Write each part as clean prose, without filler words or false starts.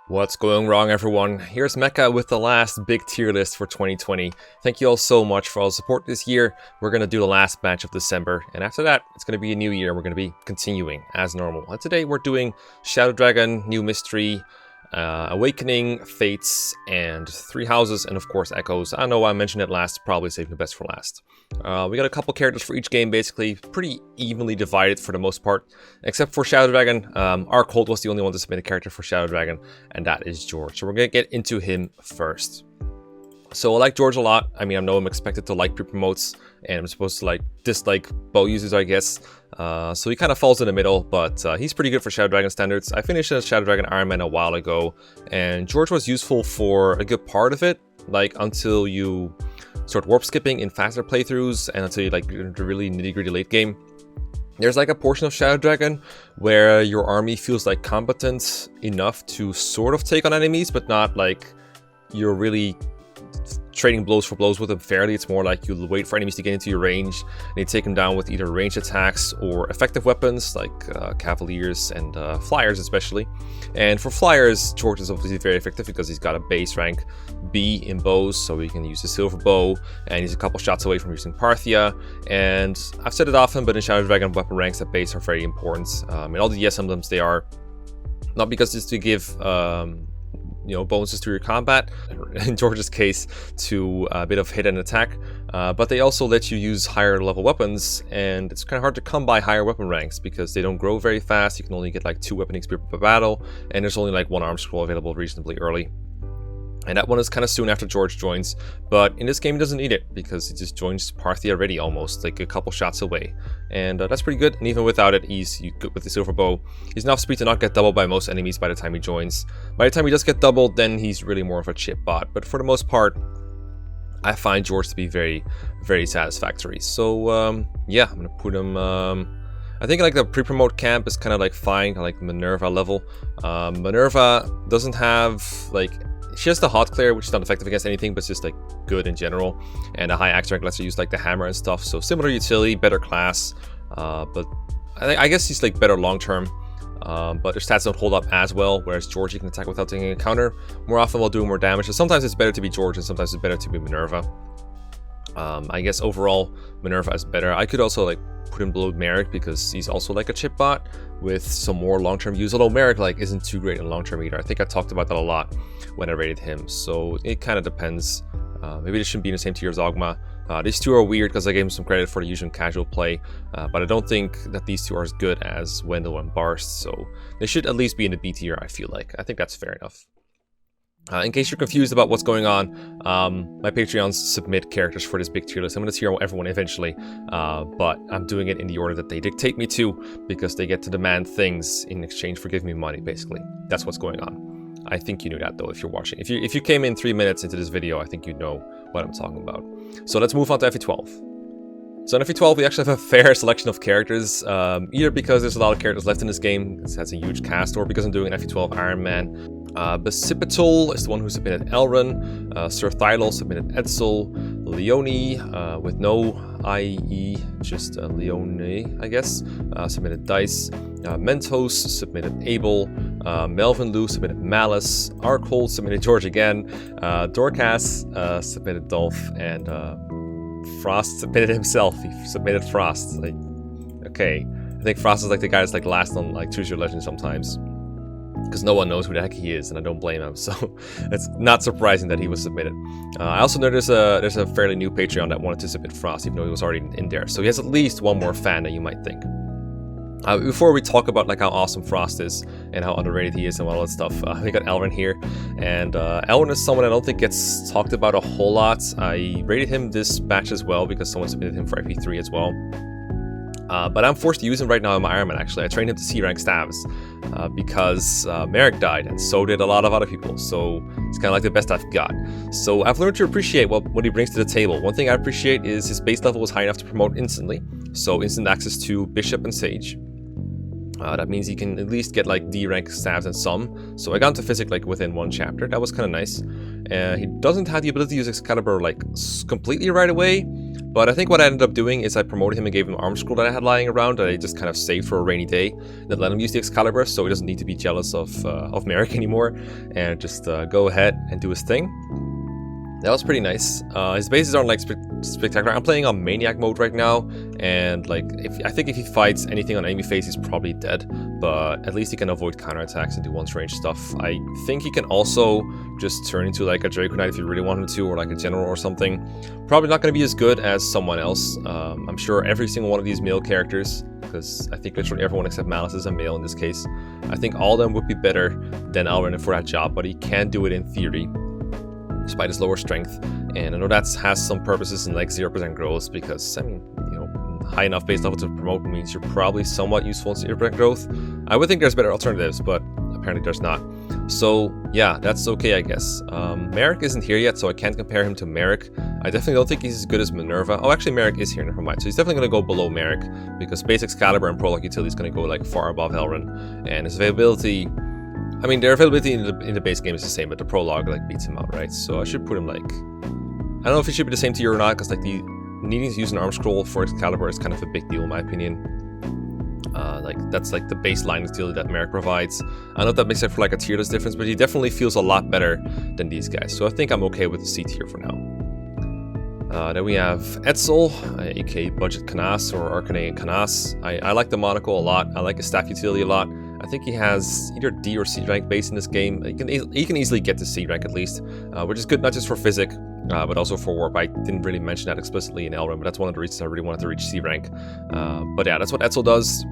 What's going wrong, everyone? Here's Mekkah with the last big tier list for 2020. Thank you all so much for all the support this year. We're going to do the last batch of December, and after that, it's going to be a new year. We're going to be continuing as normal. And today, we're doing Shadow Dragon, New Mystery, Awakening, Fates, and Three Houses, and of course, Echoes. I know I mentioned it last, probably saving the best for last. We got a couple characters for each game, basically pretty evenly divided for the most part, except for Shadow Dragon. Arkhold was the only one to submit a character for Shadow Dragon, and that is George. So we're going to get into him first. So I like George a lot. I mean, I know I'm expected to like pre-promotes, and I'm supposed to like dislike bow users, I guess. So he kind of falls in the middle, but he's pretty good for Shadow Dragon standards. I finished a Shadow Dragon Iron Man a while ago, and George was useful for a good part of it, like until you start warp skipping in faster playthroughs, and until you like the really nitty-gritty late game. There's like a portion of Shadow Dragon where your army feels like competent enough to sort of take on enemies, but not like you're really trading blows for blows with them fairly. It's more like you'll wait for enemies to get into your range and you take them down with either ranged attacks or effective weapons like Cavaliers and Flyers especially. And for Flyers, George is obviously very effective because he's got a base rank B in bows, so he can use the silver bow, and he's a couple shots away from using Parthia. And I've said it often, but in Shadow Dragon, weapon ranks at base are very important. In all the yes emblems, they are not because it's to give bonuses to your combat, in George's case to a bit of hit and attack, but they also let you use higher level weapons, and it's kind of hard to come by higher weapon ranks because they don't grow very fast. You can only get like 2 weapon experience per battle, and there's only like 1 arm scroll available reasonably early. And that one is kind of soon after George joins, but in this game he doesn't need it because he just joins Parthia already, almost like a couple shots away. And that's pretty good, and even without it, he's good with the silver bow. He's enough speed to not get doubled by most enemies by the time he joins. By the time he does get doubled, then he's really more of a chip bot, but for the most part, I find George to be very, very satisfactory. So yeah, I'm gonna put him, I think like the pre-promote camp is kind of like fine, like Minerva level. Minerva doesn't have like, she has the hot clear, which is not effective against anything, but it's just like good in general. And a high axe rank lets her use like the hammer and stuff. So similar utility, better class. But I guess he's like better long term. But her stats don't hold up as well. Whereas George, you can attack without taking a counter more often while doing more damage. So sometimes it's better to be George, and sometimes it's better to be Minerva. I guess overall Minerva is better. I could also like put him below Merrick because he's also like a chip bot with some more long-term use, although Merrick like isn't too great in long-term either. I think I talked about that a lot when I rated him, so it kind of depends. Maybe they shouldn't be in the same tier as Ogma. These two are weird because I gave him some credit for the usual casual play, but I don't think that these two are as good as Wendell and Barst, so they should at least be in the B tier, I feel like. I think that's fair enough. In case you're confused about what's going on, my Patreons submit characters for this big tier list. I'm going to tier everyone eventually, but I'm doing it in the order that they dictate me to because they get to demand things in exchange for giving me money, basically. That's what's going on. I think you knew that, though, if you're watching. If you came in 3 minutes into this video, I think you know what I'm talking about. So let's move on to FE12. So in FE12, we actually have a fair selection of characters, either because there's a lot of characters left in this game, it has a huge cast, or because I'm doing an FE12 Iron Man. Becipital is the one who submitted Elrond, Sir Thylol submitted Edsel, Leone, with no IE, just Leone, I guess, submitted Dice, Mentos submitted Abel, Melvin Liu submitted Melis, Arkhold submitted George again, Dorcas submitted Dolph, and Frost submitted himself. He submitted Frost. Like, okay, I think Frost is like the guy that's like last on like Choose Your Legend sometimes, because no one knows who the heck he is, and I don't blame him. So it's not surprising that he was submitted. I also know there's a fairly new Patreon that wanted to submit Frost, even though he was already in there. So he has at least one more fan than you might think. Before we talk about like how awesome Frost is and how underrated he is and all that stuff, we got Alvin here, and Alvin is someone I don't think gets talked about a whole lot. I rated him this batch as well because someone submitted him for FE3 as well. But I'm forced to use him right now in my Iron Man, actually. I trained him to C-rank stabs because Merrick died, and so did a lot of other people, so it's kind of like the best I've got. So I've learned to appreciate what he brings to the table. One thing I appreciate is his base level was high enough to promote instantly, so instant access to Bishop and Sage. That means he can at least get like D rank stabs and some. So I got into Physic like within 1 chapter. That was kind of nice. He doesn't have the ability to use Excalibur like completely right away, But I think what I ended up doing is I promoted him and gave him arm scroll that I had lying around that I just kind of saved for a rainy day, that let him use the Excalibur so he doesn't need to be jealous of Merrick anymore, and just go ahead and do his thing. That was pretty nice. His bases aren't like spectacular. I'm playing on Maniac mode right now, and like I think if he fights anything on enemy phase, he's probably dead. But at least he can avoid counterattacks and do once range stuff. I think he can also just turn into like a Draco Knight if you really want him to, or like a General or something. Probably not going to be as good as someone else. I'm sure every single one of these male characters, because I think literally everyone except Melis is a male in this case, I think all of them would be better than Alvin for that job, but he can do it in theory, despite his lower strength. And I know that has some purposes in like 0% growth, because I mean, you know, high enough base level to promote means you're probably somewhat useful in 0% growth. I would think there's better alternatives, but apparently there's not. So yeah, that's okay, I guess. Merrick isn't here yet, so I can't compare him to Merrick. I definitely don't think he's as good as Minerva. Oh, actually Merrick is here, never mind. So he's definitely going to go below Merrick, because base Excalibur and Prologue utility is going to go like far above Elrond. And his availability, I mean, their availability in the base game is the same, but the Prologue like beats him out, right? So I should put him like, I don't know if it should be the same tier or not, because like the needing to use an arm scroll for Excalibur is kind of a big deal in my opinion. Like that's like the baseline utility that Merrick provides. I know that makes it for like a tierless difference, but he definitely feels a lot better than these guys. So I think I'm okay with the C tier for now. Then we have Edsel, aka Budget Canas or Arcane Canas. I like the monocle a lot. I like his staff utility a lot. I think he has either D or C rank base in this game. He can easily get to C rank at least, which is good not just for Physic, but also for Warp. I didn't really mention that explicitly in Elrond, but that's one of the reasons I really wanted to reach C rank. But yeah, that's what Edsel does.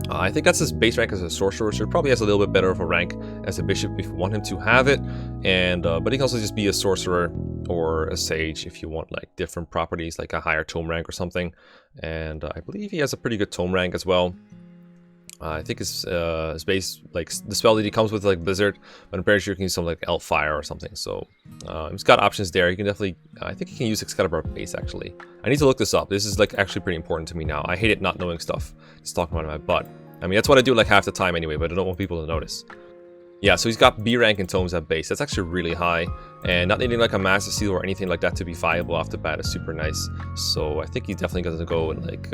I think that's his base rank as a sorcerer, so he probably has a little bit better of a rank as a bishop if you want him to have it. And but he can also just be a sorcerer or a sage if you want like different properties, like a higher tome rank or something. And I believe he has a pretty good tome rank as well. I think his base, like the spell that he comes with, like Blizzard, but I'm pretty sure you can use something like Elf Fire or something. So he's got options there. You can definitely, I think he can use Excalibur base actually. I need to look this up. This is like actually pretty important to me now. I hate it not knowing stuff. Just talking about my butt. I mean, that's what I do like half the time anyway, but I don't want people to notice. Yeah, so he's got B rank in tomes at base. That's actually really high, and not needing like a master seal or anything like that to be viable off the bat is super nice. So I think he definitely got to go in like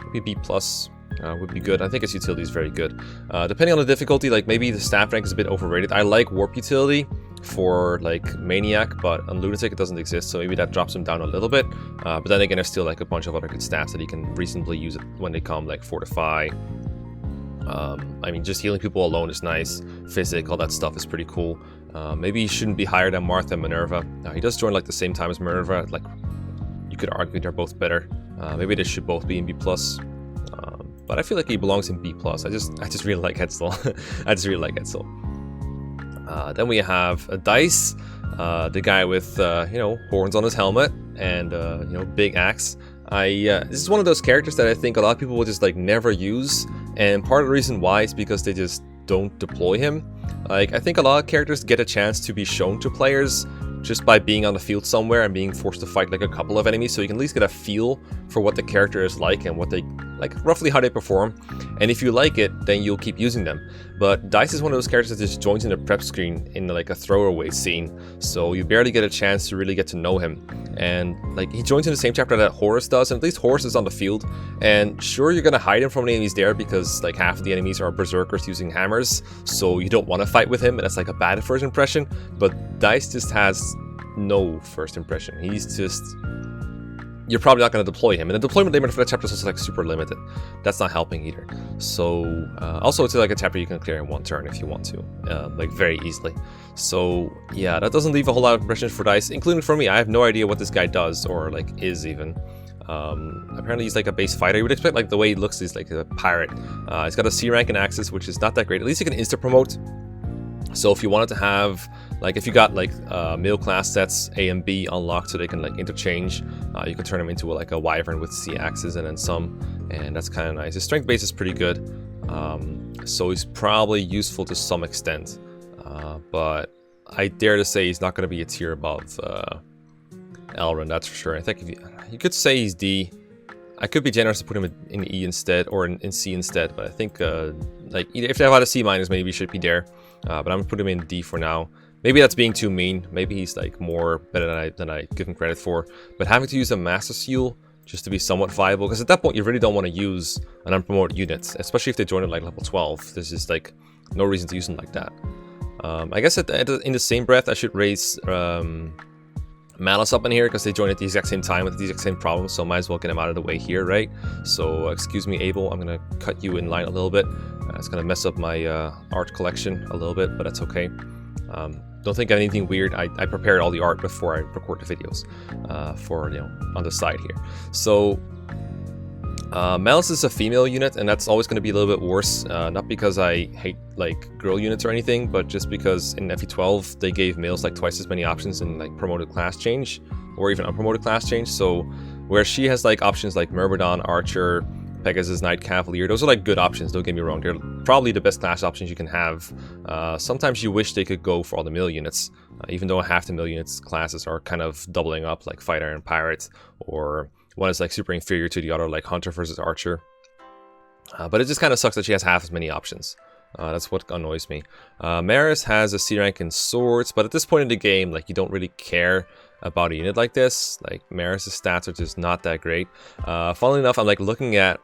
maybe B plus. Would be good. I think his utility is very good. Depending on the difficulty, like maybe the staff rank is a bit overrated. I like Warp utility for like Maniac, but on Lunatic it doesn't exist, so maybe that drops him down a little bit. But then again, there's still like a bunch of other good stats that he can reasonably use it when they come, like Fortify. I mean, just healing people alone is nice. Physic, all that stuff is pretty cool. Maybe he shouldn't be higher than Martha and Minerva. He does join like the same time as Minerva. Like, you could argue they're both better. Maybe they should both be in B plus. But I feel like he belongs in B plus. I just really like Edsel. I just really like Edsel. Then we have Dice, the guy with you know, horns on his helmet and you know, big axe. This is one of those characters that I think a lot of people will just like never use, and part of the reason why is because they just don't deploy him. Like, I think a lot of characters get a chance to be shown to players just by being on the field somewhere and being forced to fight like a couple of enemies, so you can at least get a feel for what the character is like and what they like, roughly how they perform. And if you like it, then you'll keep using them. But Dice is one of those characters that just joins in the prep screen in like a throwaway scene, so you barely get a chance to really get to know him. And like, he joins in the same chapter that Horus does, and at least Horus is on the field. And sure, you're gonna hide him from the enemies there because like half of the enemies are berserkers using hammers, so you don't want to fight with him, and that's like a bad first impression. But Dice just has no first impression. He's just, you're probably not going to deploy him, and the deployment limit for that chapter is also like super limited. That's not helping either. So also it's like a chapter you can clear in one turn if you want to, like very easily. So yeah, that doesn't leave a whole lot of impressions for Dice, including for me. I have no idea what this guy does or like is even. Apparently he's like a base fighter. You would expect, like the way he looks, he's like a pirate. He's got a C rank in Axis, which is not that great. At least he can insta promote. So if you wanted to have, like, if you got like middle class sets A and B unlocked so they can like interchange, you can turn them into like a wyvern with C axes and then some, and that's kind of nice. His strength base is pretty good, so he's probably useful to some extent, but I dare to say he's not going to be a tier above Elrond, that's for sure. I think if you could say he's D. I could be generous to put him in E instead, or in C instead, but I think like if they have had a C minus, maybe he should be there. But I'm gonna put him in D for now. Maybe that's being too mean. Maybe he's like more better than I give him credit for. But having to use a Master Seal just to be somewhat viable, because at that point you really don't want to use an unpromoted unit, especially if they join at like level 12. There's just like no reason to use them like that. I guess in the same breath I should raise Melis up in here, because they joined at the exact same time with the exact same problem, so might as well get him out of the way here, right? So excuse me, Abel, I'm gonna cut you in line a little bit. It's gonna mess up my art collection a little bit, but that's okay. Don't think of anything weird. I prepared all the art before I record the videos for, you know, on the side here. So Melis is a female unit, and that's always going to be a little bit worse. Not because I hate like girl units or anything, but just because in FE12 they gave males like twice as many options in like promoted class change or even unpromoted class change. So where she has like options like Myrmidon, Archer, Pegasus, Knight, Cavalier, those are like good options, don't get me wrong. They're probably the best class options you can have. Sometimes you wish they could go for all the male units, even though half the male units classes are kind of doubling up, like Fighter and Pirate, or one is like super inferior to the other, like Hunter versus Archer. But it just kind of sucks that she has half as many options. That's what annoys me. Melis has a C rank in swords, but at this point in the game, like, you don't really care about a unit like this. Like, Melis' stats are just not that great. Funnily enough, I'm like looking at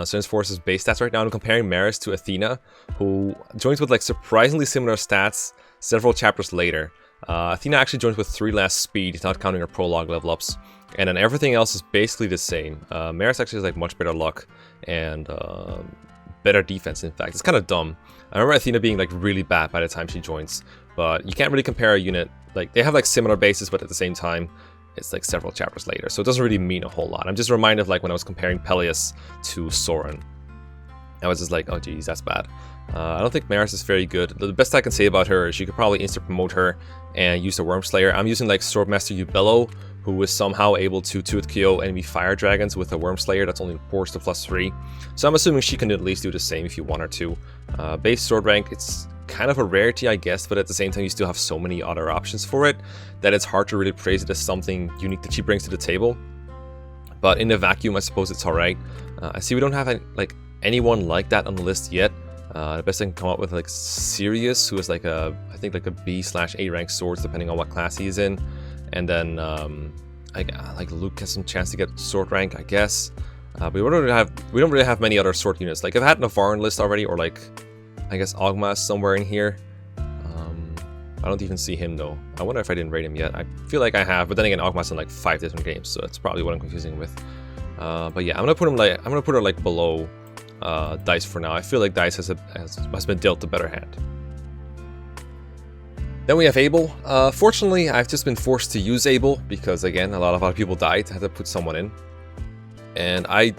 Sin's Force's base stats right now. I'm comparing Melis to Athena, who joins with like surprisingly similar stats several chapters later. Athena actually joins with 3 less speed, not counting her prologue level ups, and then everything else is basically the same. Melis actually has like much better luck and better defense. In fact, it's kind of dumb. I remember Athena being like really bad by the time she joins, but you can't really compare a unit. Like, they have like similar bases, but at the same time it's like several chapters later, so it doesn't really mean a whole lot. I'm just reminded of like when I was comparing Peleus to Soren. I was just like, oh geez, that's bad. I don't think Melis is very good. The best I can say about her is you could probably instant promote her and use the Worm Slayer. I'm using like Swordmaster Ubello, who is somehow able to Tooth KO enemy fire dragons with a Worm Slayer that's only forced to +3. So I'm assuming she can at least do the same if you want her to. Base sword rank, it's kind of a rarity, I guess, but at the same time you still have so many other options for it that it's hard to really praise it as something unique that she brings to the table. But in the vacuum, I suppose it's alright. I see we don't have anyone like that on the list yet. The best I can come up with, like Sirius, who is like I think like a B/A rank swords depending on what class he is in, and then like Luke has some chance to get sword rank, I guess. But we don't really have many other sword units. Like, I've had Navarran list already, or like I guess Ogma is somewhere in here. I don't even see him though. I wonder if I didn't rate him yet. I feel like I have, but then again, Ogma's in like 5 different games, so that's probably what I'm confusing with. But yeah, I'm gonna put her like below Dice for now. I feel like Dice has been dealt a better hand. Then we have Abel. Fortunately, I've just been forced to use Abel because, again, a lot of other people died. I had to put someone in, and I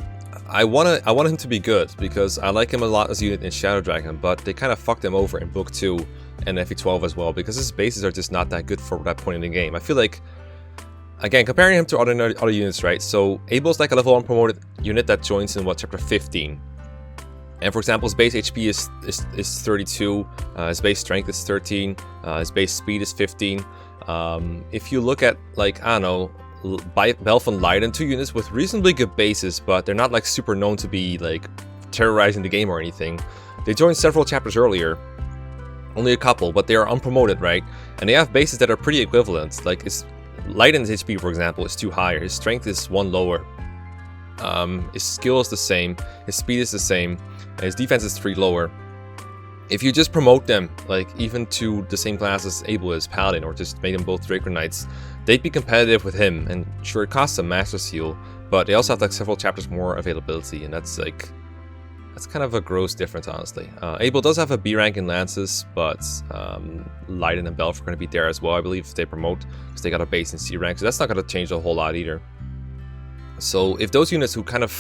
want him to be good because I like him a lot as a unit in Shadow Dragon, but they kind of fucked him over in Book 2 and FE12 as well because his bases are just not that good for that point in the game. I feel like, again, comparing him to other units, right? So Abel's like a level 1 promoted unit that joins in chapter 15. And for example, his base HP is 32, his base strength is 13, his base speed is 15. If you look at, like, I don't know, Belf and Leiden, 2 units with reasonably good bases, but they're not like super known to be like terrorizing the game or anything. They joined several chapters earlier, only a couple, but they are unpromoted, right? And they have bases that are pretty equivalent. Like, Leiden's HP, for example, is 2 higher, his strength is 1 lower. His skill is the same, his speed is the same, and his defense is 3 lower. If you just promote them, like even to the same class as Abel is, Paladin, or just make them both Draco Knights, they'd be competitive with him, and sure, it costs a Master Seal, but they also have like several chapters more availability, and that's kind of a gross difference, honestly. Abel does have a B rank in Lances, but Leiden and Belf are going to be there as well, I believe, if they promote, because they got a base in C rank, so that's not going to change a whole lot either. So if those units who kind of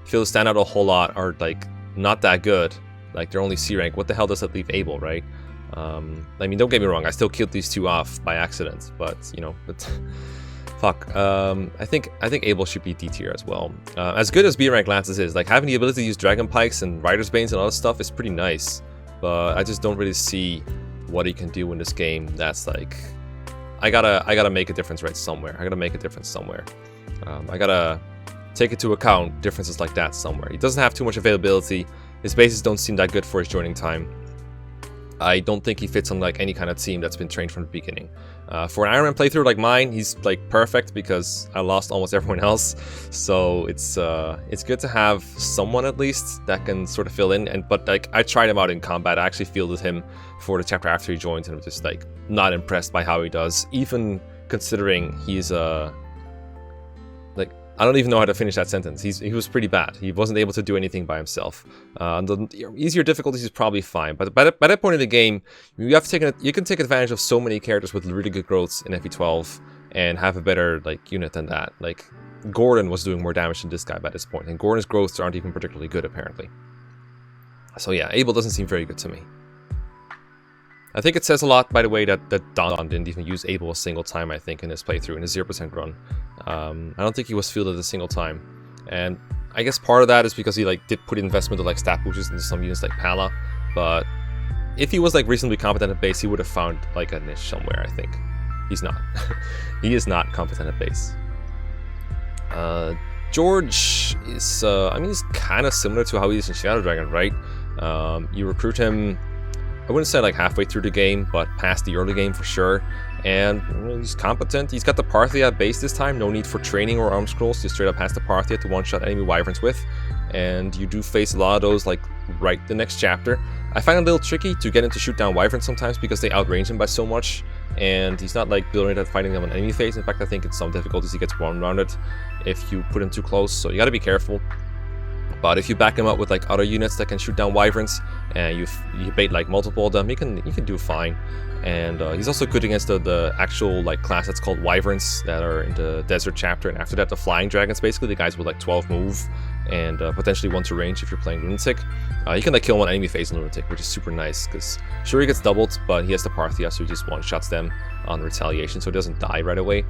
feel to stand out a whole lot are like not that good, like they're only C rank, what the hell does that leave Abel, right? I mean, don't get me wrong, I still killed these 2 off by accident, but you know, fuck. I think Abel should be D tier as well. As good as B rank Lances is, like having the ability to use Dragon Pikes and Rider's Banes and all that stuff is pretty nice, but I just don't really see what he can do in this game. That's like, I gotta make a difference right somewhere. I gotta take into account differences like that somewhere. He doesn't have too much availability. His bases don't seem that good for his joining time. I don't think he fits on like any kind of team that's been trained from the beginning. For an Iron Man playthrough like mine, he's like perfect because I lost almost everyone else. So it's good to have someone at least that can sort of fill in. But like I tried him out in combat. I actually fielded him for the chapter after he joined, and I'm just like not impressed by how he does, even considering he's like, I don't even know how to finish that sentence. He was pretty bad. He wasn't able to do anything by himself. On the easier difficulties, he's probably fine. But by that point in the game, you can take advantage of so many characters with really good growths in FE12 and have a better like unit than that. Like Gordon was doing more damage than this guy by this point, and Gordon's growths aren't even particularly good apparently. So yeah, Abel doesn't seem very good to me. I think it says a lot, by the way, that Don didn't even use Abel a single time, I think, in his playthrough, in his 0% run. I don't think he was fielded a single time. And I guess part of that is because he like did put investment of like stat boosters into some units like Pala. But if he was like reasonably competent at base, he would have found like a niche somewhere, I think. He's not. He is not competent at base. George is, I mean, he's kind of similar to how he is in Shadow Dragon, right? You recruit him, I wouldn't say like halfway through the game, but past the early game for sure. And he's competent. He's got the Parthia at base this time. No need for training or arm scrolls. Just straight up has the Parthia to one-shot enemy wyverns with. And you do face a lot of those like right the next chapter. I find it a little tricky to get him to shoot down wyverns sometimes because they outrange him by so much. And he's not like brilliant at fighting them on enemy phase. In fact, I think in some difficulties he gets one-rounded if you put him too close. So you gotta be careful. But if you back him up with like other units that can shoot down wyverns, and you bait like multiple of them, you can do fine. And he's also good against the actual like class that's called wyverns that are in the desert chapter, and after that the flying dragons, basically the guys with like 12 move and potentially 1 to range if you're playing Lunatic. You can like kill him on enemy phase in Lunatic, which is super nice because sure he gets doubled, but he has the Parthia, so he just one-shots them on retaliation, so he doesn't die right away.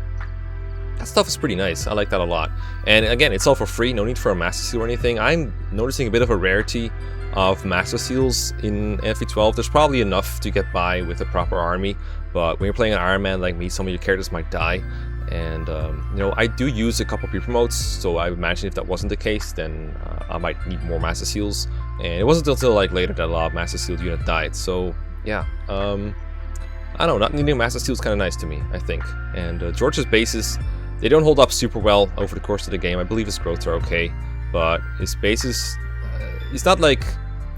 That stuff is pretty nice. I like that a lot. And again, it's all for free. No need for a Master Seal or anything. I'm noticing a bit of a rarity of Master Seals in FE12. There's probably enough to get by with a proper army, but when you're playing an Iron Man like me, some of your characters might die. And, you know, I do use a couple pre-promotes, so I imagine if that wasn't the case, then I might need more Master Seals. And it wasn't until like later that a lot of Master Seal units died. So, yeah. I don't know, not needing Master Seal is kind of nice to me, I think. And George's bases, they don't hold up super well over the course of the game. I believe his growths are okay, but his bases, he's not like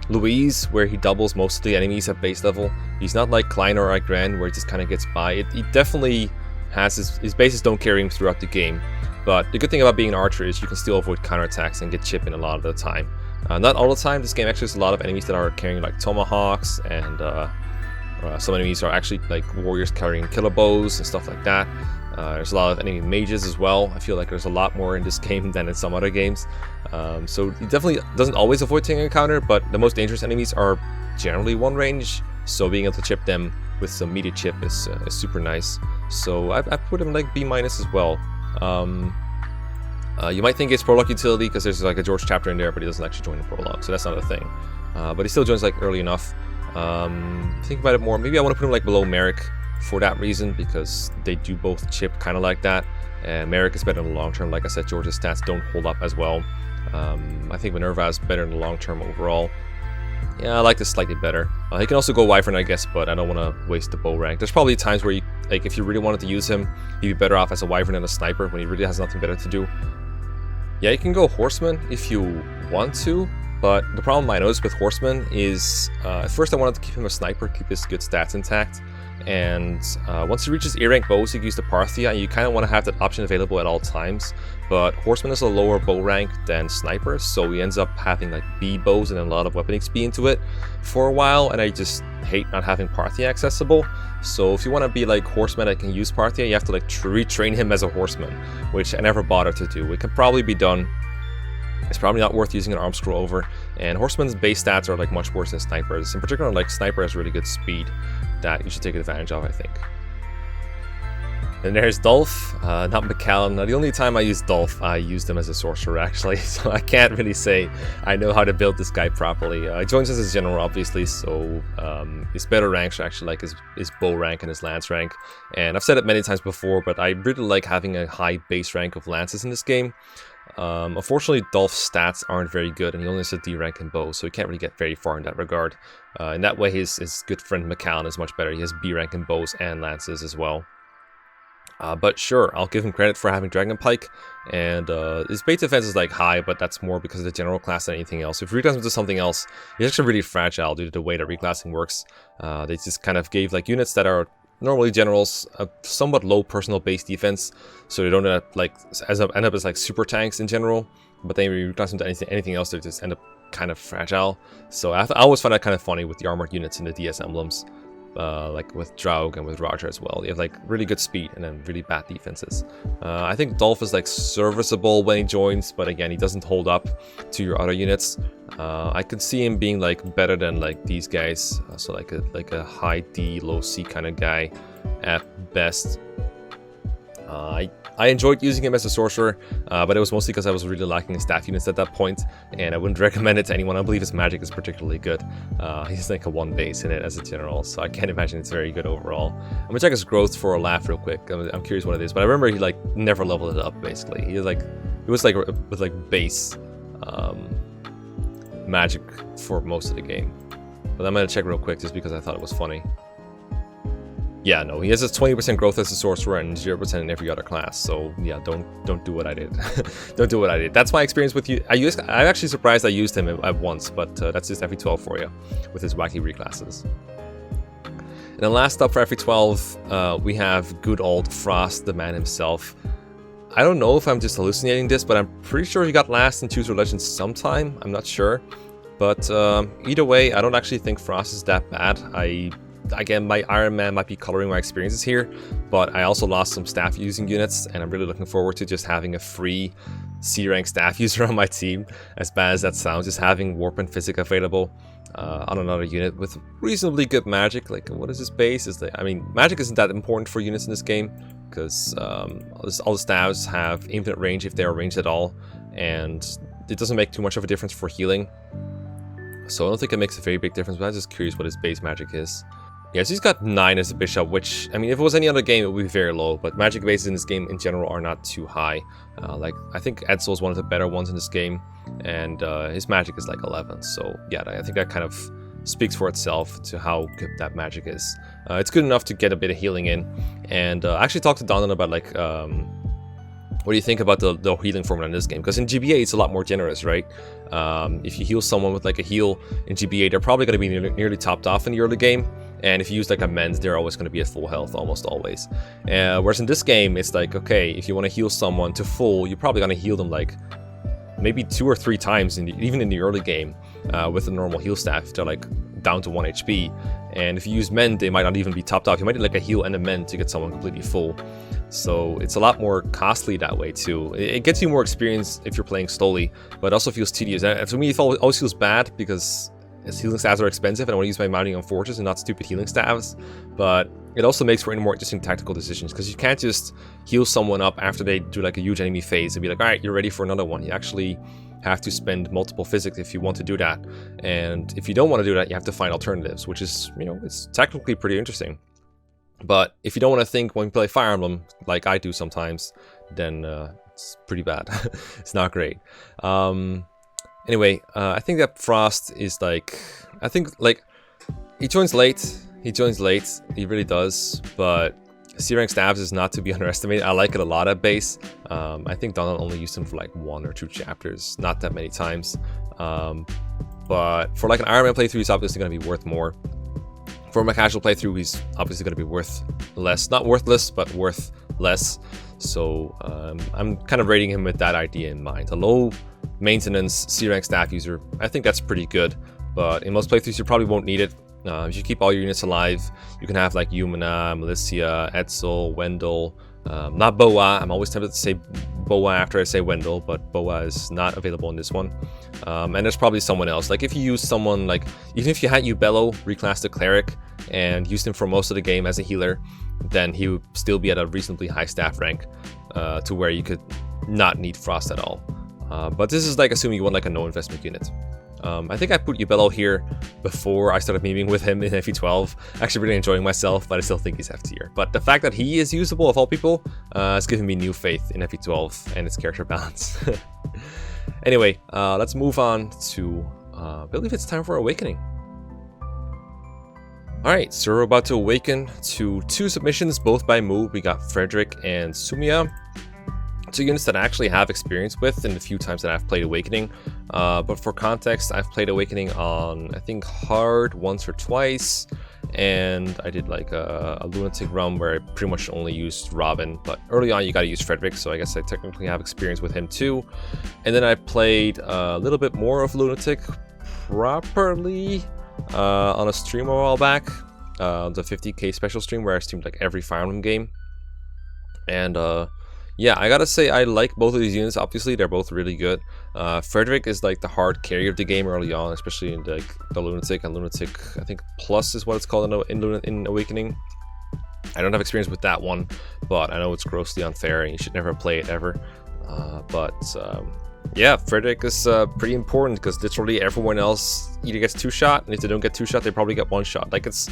Louise, where he doubles most of the enemies at base level. He's not like Klein or Igran, where he just kind of gets by. He definitely has his bases don't carry him throughout the game. But the good thing about being an archer is you can still avoid counterattacks and get chip in a lot of the time. Not all the time. This game actually has a lot of enemies that are carrying like tomahawks, and some enemies are actually like warriors carrying killer bows and stuff like that. There's a lot of enemy mages as well. I feel like there's a lot more in this game than in some other games. So he definitely doesn't always avoid taking a counter, but the most dangerous enemies are generally one range, so being able to chip them with some media chip is super nice. So I put him like B- as well. You might think it's prologue utility because there's like a George chapter in there, but he doesn't actually join the prologue, so that's not a thing. But he still joins like early enough. Think about it more. Maybe I want to put him like below Merrick for that reason, because they do both chip kind of like that. And Merrick is better in the long term. Like I said, George's stats don't hold up as well. I think Minerva is better in the long term overall. Yeah, I like this slightly better. He can also go Wyvern, I guess, but I don't want to waste the bow rank. There's probably times where, if you really wanted to use him, he'd be better off as a Wyvern than a Sniper when he really has nothing better to do. Yeah, you can go Horseman if you want to, but the problem I noticed with Horseman is, at first I wanted to keep him a Sniper, keep his good stats intact. And once he reaches A rank bows, he can use the Parthia, and you kind of want to have that option available at all times. But Horseman is a lower bow rank than Sniper, so he ends up having like B bows and a lot of weapon XP into it for a while, and I just hate not having Parthia accessible. So if you want to be like Horseman that can use Parthia, you have to like retrain him as a Horseman, which I never bothered to do. It can probably be done. It's probably not worth using an arm scroll over, and Horseman's base stats are like much worse than Sniper's. In particular, like Sniper has really good speed that you should take advantage of, I think. And there's Dolph, not McCallum. Now, the only time I use Dolph, I used him as a sorcerer actually, so I can't really say I know how to build this guy properly. He joins us as general, obviously, so his better ranks are actually like his bow rank and his lance rank. And I've said it many times before, but I really like having a high base rank of lances in this game. Unfortunately, Dolph's stats aren't very good, and he only has a D rank in bow, so he can't really get very far in that regard. In that way, his good friend Mekkah is much better. He has B rank in bows and lances as well. But sure, I'll give him credit for having Dragon Pike, and his base defense is like high, but that's more because of the general class than anything else. If you reclass him to something else, he's actually really fragile due to the way that reclassing works. They just kind of gave like units that are normally generals a somewhat low personal base defense, so they don't end up like end up as like super tanks in general. But then when you reclass them to anything else, they just end up kind of fragile. So I always find that kind of funny with the armored units in the DS emblems. Like with Draug and with Roger as well. They have like really good speed and then really bad defenses. I think Dolph is like serviceable when he joins, but again, he doesn't hold up to your other units. I could see him being like better than like these guys, so like a high D, low C kind of guy at best. I enjoyed using him as a sorcerer, but it was mostly because I was really lacking in staff units at that point, and I wouldn't recommend it to anyone. I believe his magic is particularly good. He's like a 1 base in it as a general, so I can't imagine it's very good overall. I'm gonna check his growth for a laugh real quick. I'm curious what it is, but I remember he like never leveled it up. Basically, he was like with like base magic for most of the game. But I'm gonna check real quick just because I thought it was funny. Yeah, no, he has a 20% growth as a sorcerer and 0% in every other class. So yeah, don't do what I did. Don't do what I did. That's my experience with you. I'm actually surprised I used him at once, but that's just FE12 for you with his wacky reclasses. And then last up for FE12, we have good old Frost, the man himself. I don't know if I'm just hallucinating this, but I'm pretty sure he got last in Choose Your Legends sometime. I'm not sure, but either way, I don't actually think Frost is that bad. Again, my Iron Man might be coloring my experiences here, but I also lost some staff using units, and I'm really looking forward to just having a free C rank staff user on my team. As bad as that sounds, just having Warp and Physic available on another unit with reasonably good magic. Like, what is his base? I mean, magic isn't that important for units in this game, because all the staffs have infinite range if they are ranged at all, and it doesn't make too much of a difference for healing. So I don't think it makes a very big difference, but I'm just curious what his base magic is. Yeah, so he's got 9 as a bishop, which, I mean, if it was any other game, it would be very low, but magic bases in this game in general are not too high. Like, I think Edsel is one of the better ones in this game, and his magic is like 11, so yeah, I think that kind of speaks for itself to how good that magic is. It's good enough to get a bit of healing in, and I actually talked to Donovan about, like, what do you think about the healing formula in this game? Because in GBA, it's a lot more generous, right? If you heal someone with like a heal in GBA, they're probably going to be nearly topped off in the early game. And if you use like a mend, they're always going to be at full health, almost always. Whereas in this game, it's like, okay, if you want to heal someone to full, you're probably going to heal them like maybe 2 or 3 times, even in the early game, with a normal heal staff, if they're like down to 1 HP. And if you use mend, they might not even be topped off. You might need like a heal and a mend to get someone completely full. So it's a lot more costly that way too. It gets you more experience if you're playing slowly, but it also feels tedious. And for me, it always feels bad because healing staffs are expensive and I want to use my mounting on forges and not stupid healing staffs. But it also makes for more interesting tactical decisions because you can't just heal someone up after they do like a huge enemy phase and be like, all right, you're ready for another one. You actually have to spend multiple physics if you want to do that. And if you don't want to do that, you have to find alternatives, which is, you know, it's technically pretty interesting. But if you don't want to think when you play Fire Emblem, like I do sometimes, then it's pretty bad. It's not great. Anyway, I think that Frost is like, I think like, he joins late, he really does, but C-rank staffs is not to be underestimated. I like it a lot at base. I think Donald only used him for like 1 or 2 chapters, not that many times. But for like an Iron Man playthrough, he's obviously going to be worth more. For my casual playthrough, he's obviously going to be worth less. Not worthless, but worth less. So I'm kind of rating him with that idea in mind. A low maintenance C-rank staff user, I think that's pretty good. But in most playthroughs, you probably won't need it. If you keep all your units alive, you can have like Yumina, Melissia, Edsel, Wendell, not Boa. I'm always tempted to say Boa after I say Wendell, but Boa is not available in this one. And there's probably someone else. Like if you use someone like, even if you had Ubello reclassed to Cleric and used him for most of the game as a healer, then he would still be at a reasonably high staff rank to where you could not need Frost at all. But this is like assuming you want like a no investment unit. I think I put Abel here before I started memeing with him in FE12. Actually really enjoying myself, but I still think he's F tier. But the fact that he is usable of all people is giving me new faith in FE12 and its character balance. Anyway, let's move on to, I believe it's time for Awakening. Alright, so we're about to awaken to 2 submissions, both by move. We got Frederick and Sumiya. 2 units that I actually have experience with in the few times that I've played Awakening. But for context, I've played Awakening on, I think, hard once or twice. And I did like a Lunatic run where I pretty much only used Robin. But early on, you gotta use Frederick, so I guess I technically have experience with him too. And then I played a little bit more of Lunatic properly on a stream a while back. The 50k special stream where I streamed like every Fire Emblem game. And yeah, I gotta say I like both of these units. Obviously, they're both really good. Frederick is like the hard carry of the game early on, especially in the Lunatic, and Lunatic, I think Plus is what it's called in Awakening. I don't have experience with that one, but I know it's grossly unfair and you should never play it ever. Yeah, Frederick is pretty important because literally everyone else either gets 2-shot, and if they don't get 2-shot, they probably get 1-shot. Like it's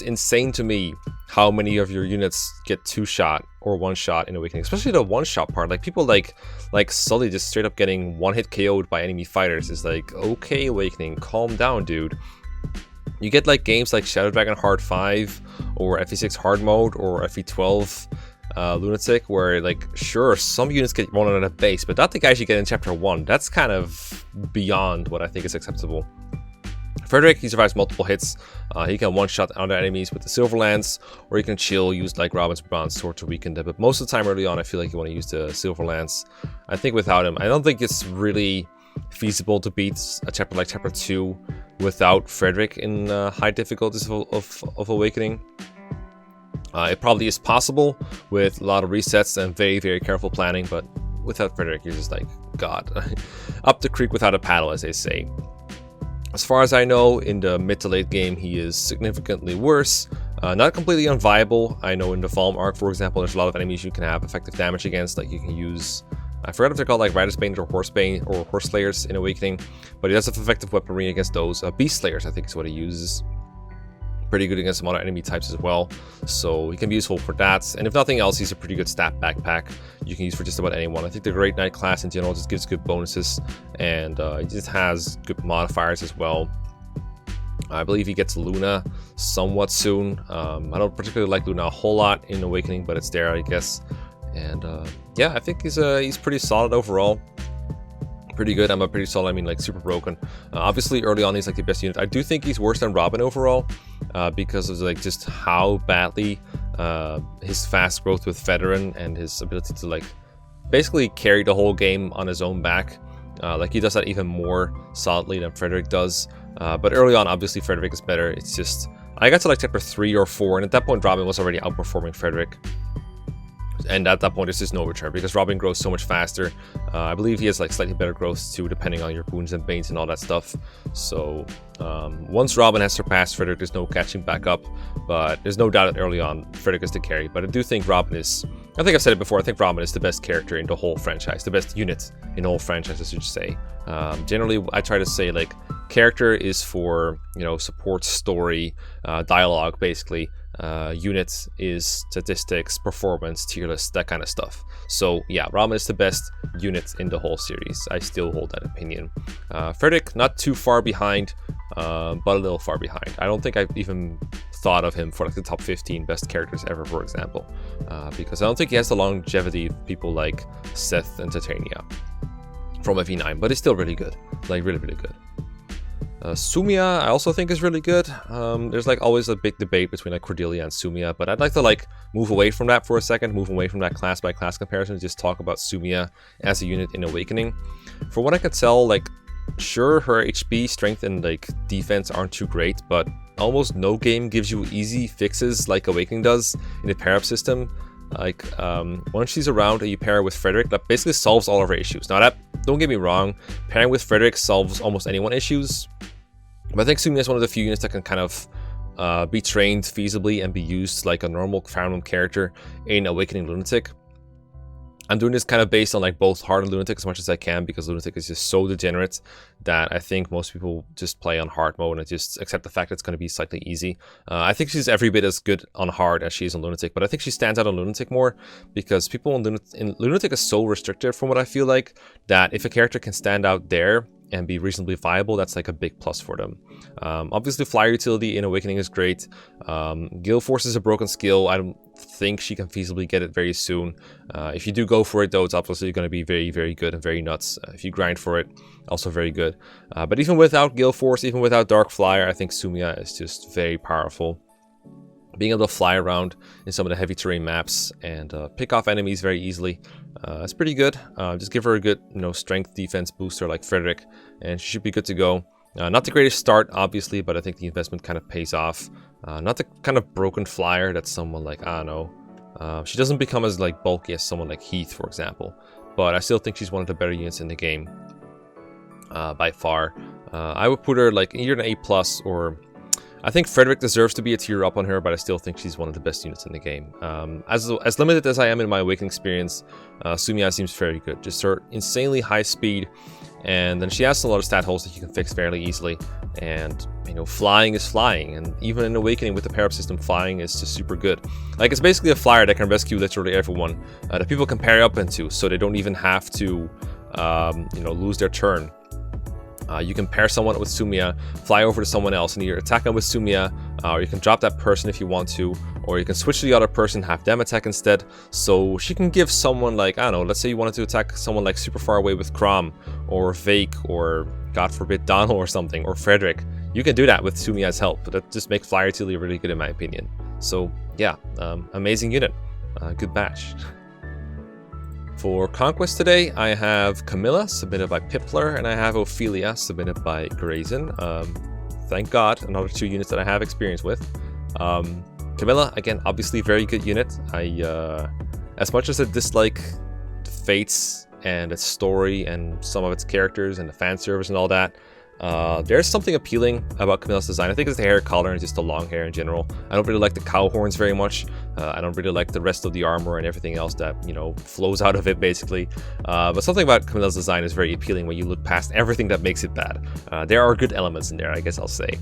insane to me how many of your units get 2-shot or 1-shot in Awakening, especially the 1-shot part. Like people like Sully just straight up getting 1-hit KO'd by enemy fighters is like, okay, Awakening, calm down, dude. You get like games like Shadow Dragon Hard 5 or FE6 Hard Mode or FE12 Lunatic, where like sure some units get 1 on a base, but not the guys you get in chapter 1. That's kind of beyond what I think is acceptable. Frederick, he survives multiple hits. He can 1-shot other enemies with the Silver Lance, or he can chill, use like Robin's Bronze Sword to weaken them. But most of the time early on, I feel like you want to use the Silver Lance. I think without him, I don't think it's really feasible to beat a chapter like chapter 2 without Frederick in high difficulties of Awakening. It probably is possible with a lot of resets and very, very careful planning, but without Frederick, you're just like, God, up the creek without a paddle, as they say. As far as I know, in the mid to late game, he is significantly worse. Not completely unviable. I know in the Falm arc, for example, there's a lot of enemies you can have effective damage against. Like you can use, I forgot if they're called like Rider's Bane or Horsebane or Horse Slayers in Awakening, but he does have effective weaponry against those. Beast Slayers, I think, is what he uses. Pretty good against some other enemy types as well, so he can be useful for that. And if nothing else, he's a pretty good stat backpack you can use for just about anyone. I think the Great Knight class in general just gives good bonuses, and he just has good modifiers as well. I believe he gets Luna somewhat soon. I don't particularly like Luna a whole lot in Awakening, but it's there, I guess. And yeah, I think he's pretty solid overall. Pretty good. I'm a pretty solid, I mean like super broken. Obviously early on he's like the best unit. I do think he's worse than Robin overall because of like just how badly his fast growth with Veteran and his ability to like basically carry the whole game on his own back. Like he does that even more solidly than Frederick does. But early on obviously Frederick is better. It's just I got to like chapter 3 or 4 and at that point Robin was already outperforming Frederick. And at that point, there's just no return because Robin grows so much faster. I believe he has like slightly better growth too, depending on your boons and banes and all that stuff. So once Robin has surpassed Frederick, there's no catching back up. But there's no doubt that early on, Frederick is the carry. But I do think Robin is, I think I've said it before, I think Robin is the best character in the whole franchise, the best unit in the whole franchise, I should say. Generally, I try to say like character is for, you know, support, story, dialogue, basically. Units is statistics, performance, tier list, that kind of stuff. So yeah, Robin is the best unit in the whole series. I still hold that opinion. Frederick, not too far behind, but a little far behind. I don't think I've even thought of him for like the top 15 best characters ever, for example, because I don't think he has the longevity of people like Seth and Titania from FE9, but he's still really good, like really, really good. Sumiya, I also think is really good. There's like always a big debate between like Cordelia and Sumiya, but I'd like to like move away from that for a second, move away from that class by class comparison, and just talk about Sumiya as a unit in Awakening. For what I could tell, like sure her HP, strength, and like defense aren't too great, but almost no game gives you easy fixes like Awakening does in the pair-up system. Like once she's around and you pair her with Frederick, that basically solves all of her issues. Now that, don't get me wrong, pairing with Frederick solves almost anyone's issues. But I think Sumiya is one of the few units that can kind of be trained feasibly and be used like a normal Fire Emblem character in Awakening Lunatic. I'm doing this kind of based on like both hard and Lunatic as much as I can, because Lunatic is just so degenerate that I think most people just play on hard mode and just accept the fact that it's going to be slightly easy. I think she's every bit as good on hard as she is on Lunatic, but I think she stands out on Lunatic more because people in Lunatic is so restricted from what I feel like, that if a character can stand out there and be reasonably viable, that's like a big plus for them. Obviously flyer utility in Awakening is great. Gale Force is a broken skill. I don't think she can feasibly get it very soon. If you do go for it though, it's obviously going to be very, very good and very nuts. If you grind for it, also very good. But even without Gale Force, even without Dark Flyer, I think Sumiya is just very powerful. Being able to fly around in some of the heavy terrain maps and pick off enemies very easily, it's pretty good. Just give her a good, strength defense booster like Frederick, and she should be good to go. Not the greatest start, obviously, but I think the investment kind of pays off. Not the kind of broken flyer that someone like, I don't know. She doesn't become as like bulky as someone like Heath, for example, but I still think she's one of the better units in the game by far. I would put her like either an A+, or I think Frederick deserves to be a tier up on her, but I still think she's one of the best units in the game. As limited as I am in my Awakening experience, Sumiya seems very good. Just her insanely high speed, and then she has a lot of stat holes that you can fix fairly easily. And, flying is flying, and even in Awakening with the pair-up system, flying is just super good. Like, it's basically a flyer that can rescue literally everyone that people can pair up into, so they don't even have to, lose their turn. You can pair someone with Sumiya, fly over to someone else, and either attack them with Sumiya, or you can drop that person if you want to, or you can switch to the other person, have them attack instead. So she can give someone like, I don't know, let's say you wanted to attack someone like super far away with Crom, or Vake, or God forbid Donald or something, or Frederick. You can do that with Sumiya's help. That just makes flyer utility really good in my opinion. So yeah, amazing unit. Good batch. For Conquest today, I have Camilla, submitted by Pipler, and I have Ophelia, submitted by Grazen. Thank God, another 2 units that I have experience with. Camilla, again, obviously very good unit. As much as I dislike Fates and its story and some of its characters and the fan service and all that, there's something appealing about Camilla's design. I think it's the hair color and just the long hair in general. I don't really like the cow horns very much. I don't really like the rest of the armor and everything else that, flows out of it basically. But something about Camilla's design is very appealing when you look past everything that makes it bad. There are good elements in there, I guess I'll say.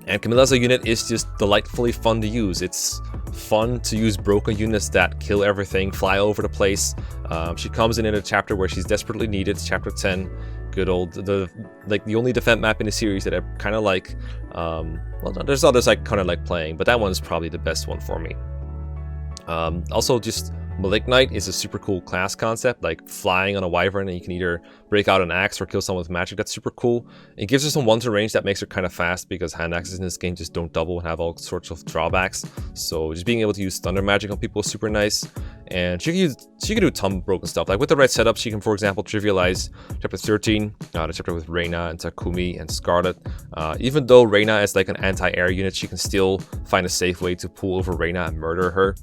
And Camilla as a unit is just delightfully fun to use. It's fun to use broken units that kill everything, fly all over the place. She comes in a chapter where she's desperately needed, chapter 10. Good old, the only defense map in the series that I kind of like. Well, there's others I kind of like playing, but that one's probably the best one for me. Also, just Malik Knight is a super cool class concept, like flying on a wyvern, and you can either break out an axe or kill someone with magic. That's super cool. It gives her some one-to range that makes her kind of fast, because hand axes in this game just don't double and have all sorts of drawbacks. So just being able to use thunder magic on people is super nice. And she can do a ton of broken stuff. Like with the right setup, she can, for example, trivialize chapter 13, the chapter with Reyna and Takumi and Scarlet. Even though Reyna is like an anti-air unit, she can still find a safe way to pull over Reyna and murder her.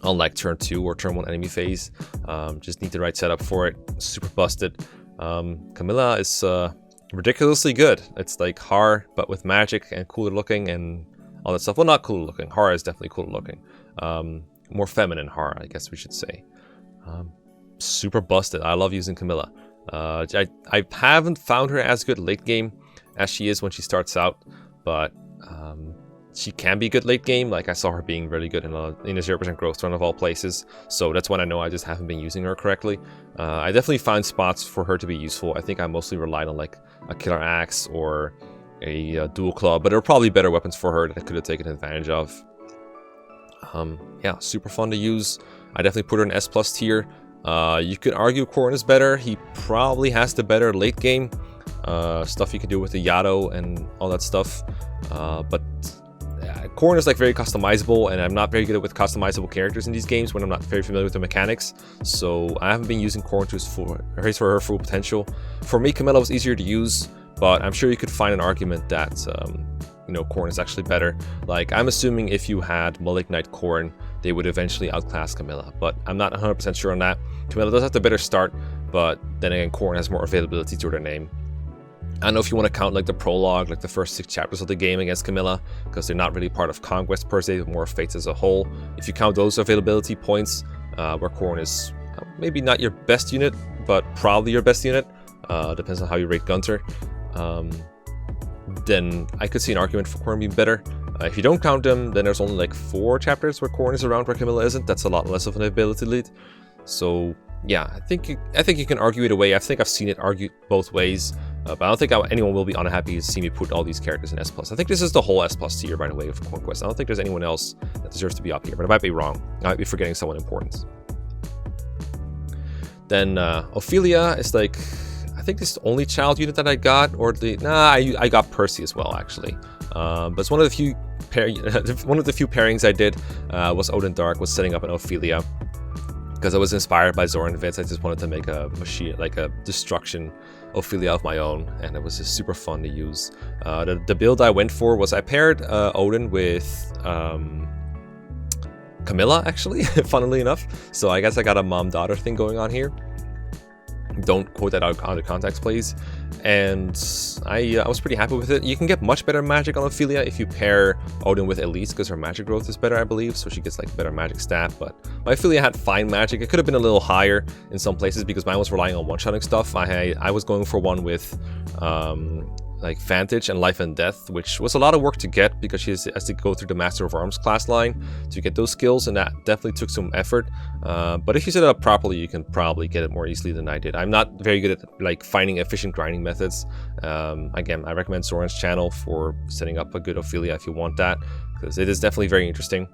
Unlike turn 2 or turn 1 enemy phase. Just need the right setup for it. Super busted. Camilla is ridiculously good. It's like Har, but with magic and cooler looking and all that stuff. Well, not cooler looking. Har is definitely cooler looking. More feminine Har, I guess we should say. Super busted. I love using Camilla. I haven't found her as good late game as she is when she starts out, but she can be good late game. Like I saw her being really good in a 0% growth run of all places, so that's when I know I just haven't been using her correctly. I definitely find spots for her to be useful. I think I mostly relied on like a killer axe or a dual club, but there are probably better weapons for her that I could have taken advantage of. Yeah, super fun to use. I definitely put her in S+ tier. You could argue Corrin is better. He probably has the better late game stuff you can do with the Yato and all that stuff, but Corrin is like very customizable, and I'm not very good with customizable characters in these games when I'm not very familiar with the mechanics. So I haven't been using Corrin to his her full potential. For me, Camilla was easier to use, but I'm sure you could find an argument that Corrin is actually better. Like I'm assuming if you had Malik Knight Corrin, they would eventually outclass Camilla, but I'm not 100% sure on that. Camilla does have the better start, but then again, Corrin has more availability to their name. I don't know if you want to count like the prologue, like the first 6 chapters of the game against Camilla, because they're not really part of Conquest per se, but more of Fates as a whole. If you count those availability points, where Corrin is maybe not your best unit, but probably your best unit. Depends on how you rate Gunter. Then I could see an argument for Corrin being better. If you don't count them, then there's only like 4 chapters where Corrin is around where Camilla isn't. That's a lot less of an ability lead. So yeah, I think you can argue it away. I think I've seen it argued both ways, but I don't think anyone will be unhappy to see me put all these characters in S+. I think this is the whole S+ tier, by the way, of Conquest. I don't think there's anyone else that deserves to be up here, but I might be wrong. I might be forgetting someone important. Then Ophelia is like, I think this is the only child unit that I got, or I got Percy as well, actually. But it's one of the few pairings I did was Odin Dark, was setting up an Ophelia. Because I was inspired by Zoran Vitz, I just wanted to make a machine, like a destruction Ophelia of my own, and it was just super fun to use. The build I went for was I paired Odin with Camilla, actually, funnily enough. So I guess I got a mom-daughter thing going on here. Don't quote that out of context, please. And I was pretty happy with it. You can get much better magic on Ophelia if you pair Odin with Elise, because her magic growth is better, I believe, so she gets like better magic stat. But my Ophelia had fine magic. It could have been a little higher in some places because mine was relying on one-shotting stuff. I was going for one with like Vantage and Life and Death, which was a lot of work to get because she has to go through the Master of Arms class line to get those skills, and that definitely took some effort. But if you set it up properly, you can probably get it more easily than I did. I'm not very good at like finding efficient grinding methods. Again, I recommend Soren's channel for setting up a good Ophelia if you want that, because it is definitely very interesting.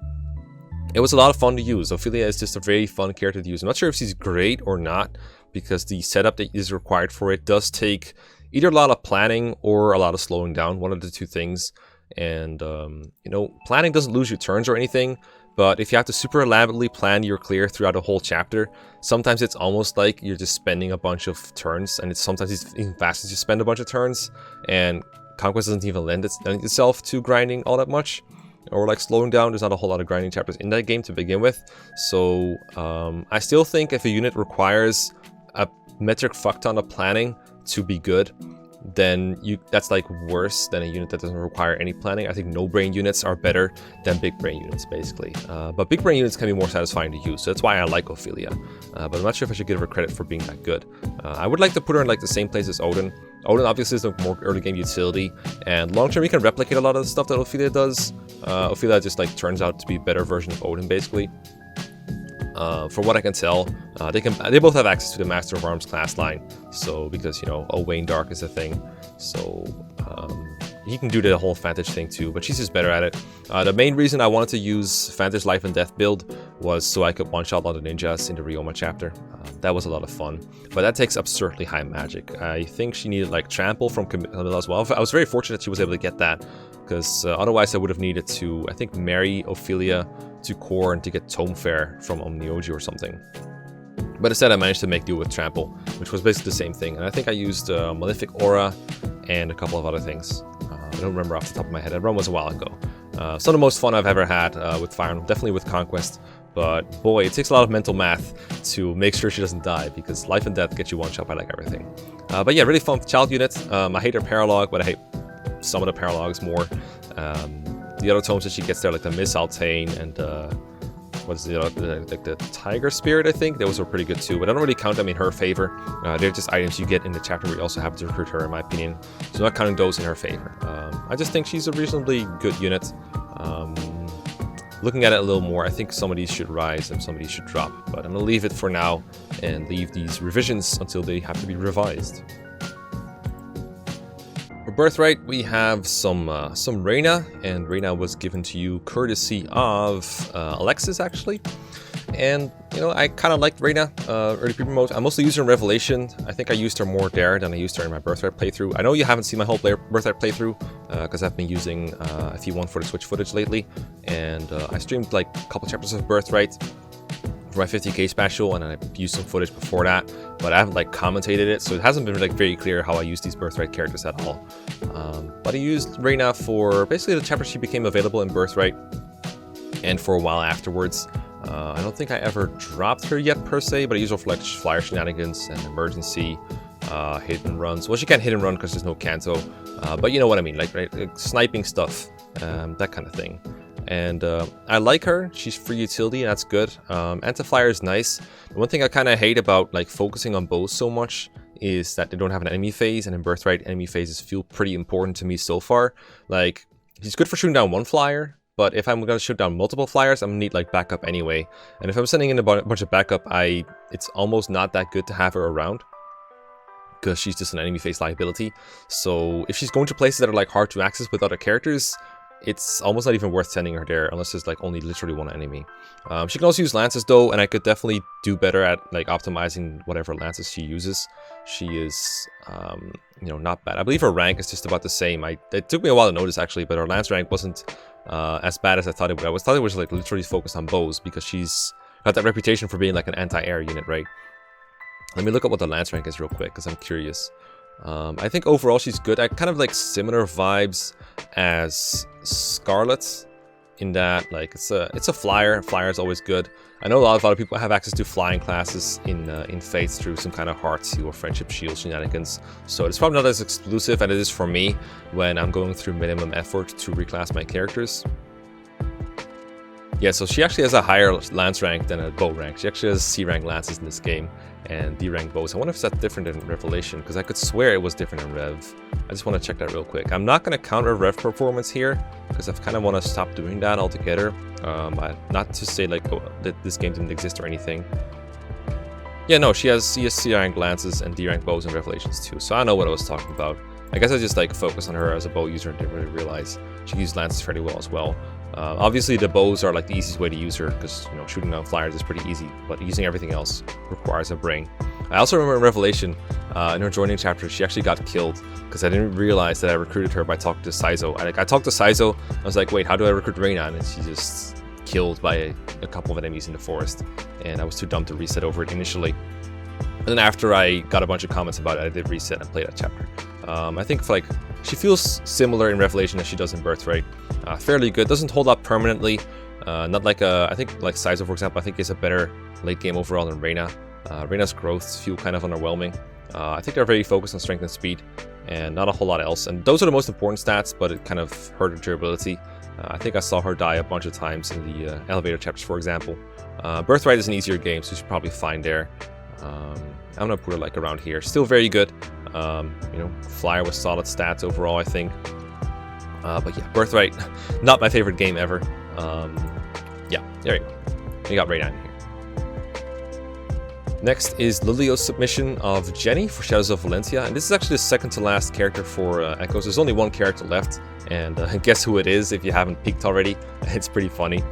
It was a lot of fun to use. Ophelia is just a very fun character to use. I'm not sure if she's great or not, because the setup that is required for it does take either a lot of planning or a lot of slowing down, one of the two things. And, you know, planning doesn't lose you turns or anything, but if you have to super elaborately plan your clear throughout a whole chapter, sometimes it's almost like you're just spending a bunch of turns, and sometimes it's even faster to spend a bunch of turns, and Conquest doesn't even lend itself to grinding all that much, or like slowing down. There's not a whole lot of grinding chapters in that game to begin with. So I still think if a unit requires a metric fuck ton of planning to be good, then that's like worse than a unit that doesn't require any planning. I think no brain units are better than big brain units, basically. But big brain units can be more satisfying to use, so that's why I like Ophelia. But I'm not sure if I should give her credit for being that good. I would like to put her in like the same place as Odin. Odin obviously is a more early game utility, and long term you can replicate a lot of the stuff that Ophelia does. Ophelia just like turns out to be a better version of Odin, basically. From what I can tell, they both have access to the Master of Arms class line. So because, you know, Owain Dark is a thing, so he can do the whole Vantage thing too. But she's just better at it. The main reason I wanted to use Vantage Life and Death build was so I could one-shot a lot of ninjas in the Ryoma chapter. That was a lot of fun, but that takes absurdly high magic. I think she needed like Trample from Camilla as well. I was very fortunate she was able to get that, because otherwise I would have needed to, I think, marry Ophelia to Corrin to get Tome Fair from Omnioji or something. But instead I managed to make do with Trample, which was basically the same thing. And I think I used Malefic Aura and a couple of other things. I don't remember off the top of my head. That run was a while ago. Some of the most fun I've ever had with Fire Emblem, definitely with Conquest. But boy, it takes a lot of mental math to make sure she doesn't die, because Life and Death gets you one shot by like everything. But yeah, really fun child unit. I hate her paralogue, but I hate some of the paralogues more. The other tomes that she gets there, like the Miss Altane and what's the other, like the Tiger Spirit, I think those were pretty good too. But I don't really count them in her favor. They're just items you get in the chapter where you also have to recruit her, in my opinion. So not counting those in her favor. I just think she's a reasonably good unit. Looking at it a little more, I think some of these should rise and some of these should drop. But I'm gonna leave it for now and leave these revisions until they have to be revised. For Birthright, we have some Reyna, and Reyna was given to you courtesy of Alexis, actually. And, you know, I kind of liked Reyna early pre-promote. I mostly used her in Revelation. I think I used her more there than I used her in my Birthright playthrough. I know you haven't seen my whole Birthright playthrough, because I've been using FE1 for the Switch footage lately. And I streamed like a couple chapters of Birthright for my 50k special, and I used some footage before that, but I haven't like commentated it, so it hasn't been like very clear how I use these Birthright characters at all. But I used Reyna for basically the chapter she became available in Birthright, and for a while afterwards. I don't think I ever dropped her yet per se, but I used her for like flyer shenanigans and emergency hidden runs. Well, she can't hit and run because there's no Kanto, but you know what I mean, like, right, like sniping stuff, that kind of thing. And I like her. She's free utility, and that's good. Anti-flyer is nice. The one thing I kind of hate about like focusing on bows so much is that they don't have an enemy phase, and in Birthright, enemy phases feel pretty important to me so far. Like, she's good for shooting down one flyer, but if I'm going to shoot down multiple flyers, I'm going to need like backup anyway. And if I'm sending in a bunch of backup, it's almost not that good to have her around, because she's just an enemy phase liability. So if she's going to places that are like hard to access with other characters, it's almost not even worth sending her there unless there's like only literally one enemy. She can also use lances though, and I could definitely do better at like optimizing whatever lances she uses. She is, you know, not bad. I believe her rank is just about the same. It took me a while to notice actually, but her lance rank wasn't as bad as I thought it would. I thought it was like literally focused on bows, because she's got that reputation for being like an anti-air unit, right? Let me look up what the lance rank is real quick, because I'm curious. I think overall she's good. I kind of like similar vibes as Scarlet, in that like it's a flyer. Flyer is always good. I know a lot of people have access to flying classes in Faith through some kind of Heartsea or Friendship Shield shenanigans, so it's probably not as exclusive as it is for me when I'm going through minimum effort to reclass my characters. Yeah, so she actually has a higher lance rank than a bow rank. She actually has C rank lances in this game and D rank bows. I wonder if that's different in Revelation, because I could swear it was different in Rev. I just want to check that real quick. I'm not going to counter Rev performance here, because I kind of want to stop doing that altogether. Not to say like that this game didn't exist or anything. Yeah, no, she has C rank lances and D rank bows in Revelations too, so I know what I was talking about. I guess I just like focused on her as a bow user and didn't really realize she can use lances fairly well as well. Obviously the bows are like the easiest way to use her, because you know, shooting down flyers is pretty easy, but using everything else requires a brain. I also remember in Revelation, in her joining chapter, she actually got killed because I didn't realize that I recruited her by talking to Saizo. I talked to Saizo, I was like, wait, how do I recruit Reina? And she just killed by a couple of enemies in the forest, and I was too dumb to reset over it initially. And then after I got a bunch of comments about it, I did reset and play that chapter. I think like she feels similar in Revelation as she does in Birthright. Fairly good. Doesn't hold up permanently. Not like I think like Saizo, for example, I think is a better late game overall than Reina. Reina's growths feel kind of underwhelming. I think they're very focused on strength and speed, and not a whole lot else. And those are the most important stats, but it kind of hurt her durability. I think I saw her die a bunch of times in the elevator chapters, for example. Birthright is an easier game, so she's probably fine there. I'm gonna put her like around here. Still very good. You know, flyer with solid stats overall, I think. But yeah, Birthright, not my favorite game ever. Yeah, there you go. We got Reina in here. Next is Lilio's submission of Jenny for Shadows of Valencia, and this is actually the second to last character for Echoes. There's only one character left, and guess who it is if you haven't peeked already. It's pretty funny.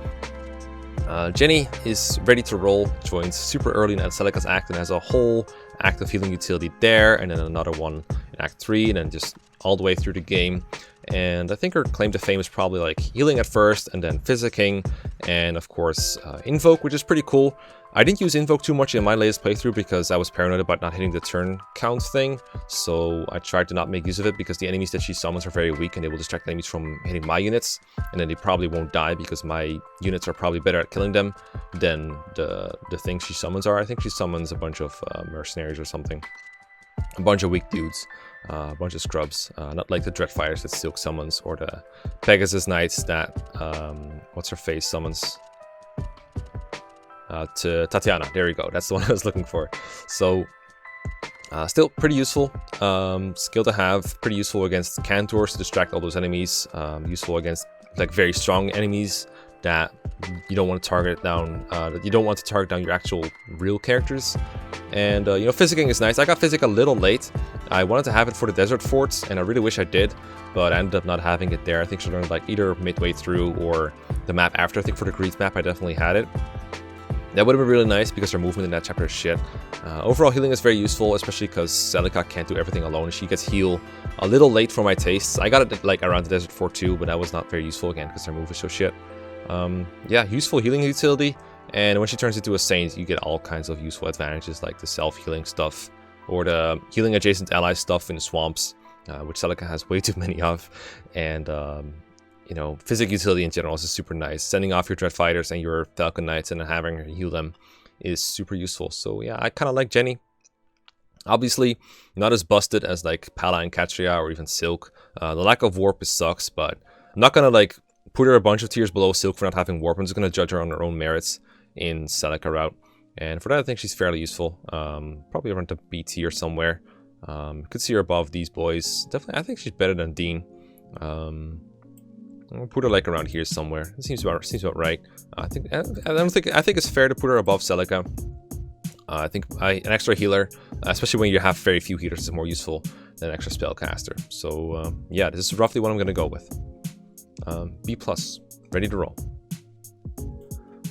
Jenny is ready to roll, joins super early in Celica's act, and has a whole act of healing utility there, and then another one in Act 3, and then just all the way through the game. And I think her claim to fame is probably like healing at first, and then physicking, and of course Invoke, which is pretty cool. I didn't use Invoke too much in my latest playthrough because I was paranoid about not hitting the turn count thing, so I tried to not make use of it because the enemies that she summons are very weak and they will distract enemies from hitting my units, and then they probably won't die because my units are probably better at killing them than the things she summons are. I think she summons a bunch of mercenaries or something. A bunch of weak dudes, a bunch of scrubs, not like the Dreadfighters that Silk summons, or the Pegasus Knights that, what's her face, summons to Tatiana. There we go, that's the one I was looking for. So, still pretty useful skill to have, pretty useful against Cantors to distract all those enemies, useful against like very strong enemies that you don't want to target down, that you don't want to target down your actual real characters. And you know, physicking is nice. I got physic a little late. I wanted to have it for the desert forts, and I really wish I did, but I ended up not having it there. I think she learned like either midway through or the map after. I think for the Greece map I definitely had it. That would have been really nice because her movement in that chapter is shit. Overall healing is very useful, especially because Celica can't do everything alone. She gets heal a little late for my tastes. I got it like around the desert fort too, but that was not very useful again because her move is so shit. Yeah, useful healing utility, and when she turns into a saint, you get all kinds of useful advantages like the self-healing stuff or the healing adjacent ally stuff in the swamps, which Celica has way too many of, and you know, physic utility in general is just super nice. Sending off your Dreadfighters and your Falcon Knights and having her heal them is super useful. So yeah, I kind of like Jenny. Obviously, not as busted as like Pala and Katria or even Silk. The lack of warp sucks, but I'm not gonna like put her a bunch of tiers below Silk for not having Warp. I'm just going to judge her on her own merits in Celica route. And for that, I think she's fairly useful. Probably around the B tier somewhere. Could see her above these boys. Definitely, I think she's better than Dean. I'll put her like around here somewhere. It seems about right. I think it's fair to put her above Celica. I think an extra healer, especially when you have very few healers, is more useful than an extra spellcaster. So yeah, this is roughly what I'm gonna go with. B+, ready to roll.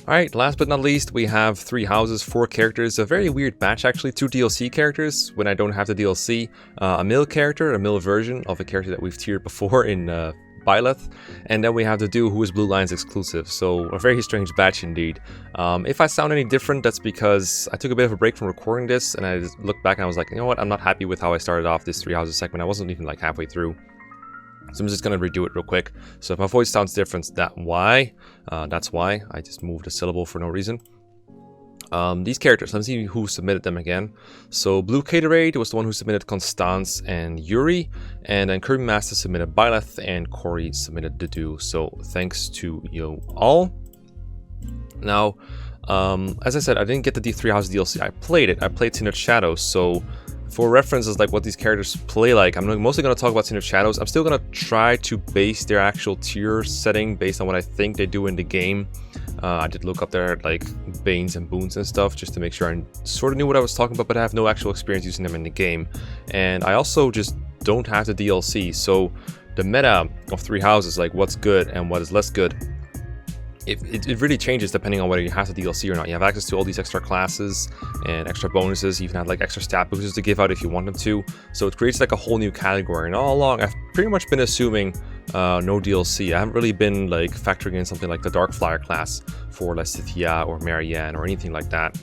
Alright, last but not least, we have 3 houses, 4 characters. A very weird batch actually, 2 DLC characters when I don't have the DLC. A mill character, a mill version of a character that we've tiered before in Bilath. And then we have the duo who is Blue Lions exclusive. So a very strange batch indeed. If I sound any different, that's because I took a bit of a break from recording this and I just looked back and I was like, you know what, I'm not happy with how I started off this 3 houses segment. I wasn't even like halfway through. So I'm just going to redo it real quick. So if my voice sounds different, that's why. I just moved a syllable for no reason. These characters, let's see who submitted them again. So Blue Caterade was the one who submitted Constance and Yuri. And then Kirby Master submitted Bilath and Corey submitted the duo. So thanks to you all. Now, as I said, I didn't get the D3 House DLC. I played it. I played Tinted Shadows. So for references, like what these characters play like, I'm mostly going to talk about Tinted Shadows. I'm still going to try to base their actual tier setting based on what I think they do in the game. I did look up their like Banes and Boons and stuff just to make sure I sort of knew what I was talking about, but I have no actual experience using them in the game. And I also just don't have the DLC. So the meta of 3 houses, like what's good and what is less good, it really changes depending on whether you have the DLC or not. You have access to all these extra classes and extra bonuses. You even have like extra stat boosters to give out if you want them to. So it creates like a whole new category. And all along, I've pretty much been assuming no DLC. I haven't really been like factoring in something like the Dark Flyer class for Lysithea or Marianne or anything like that.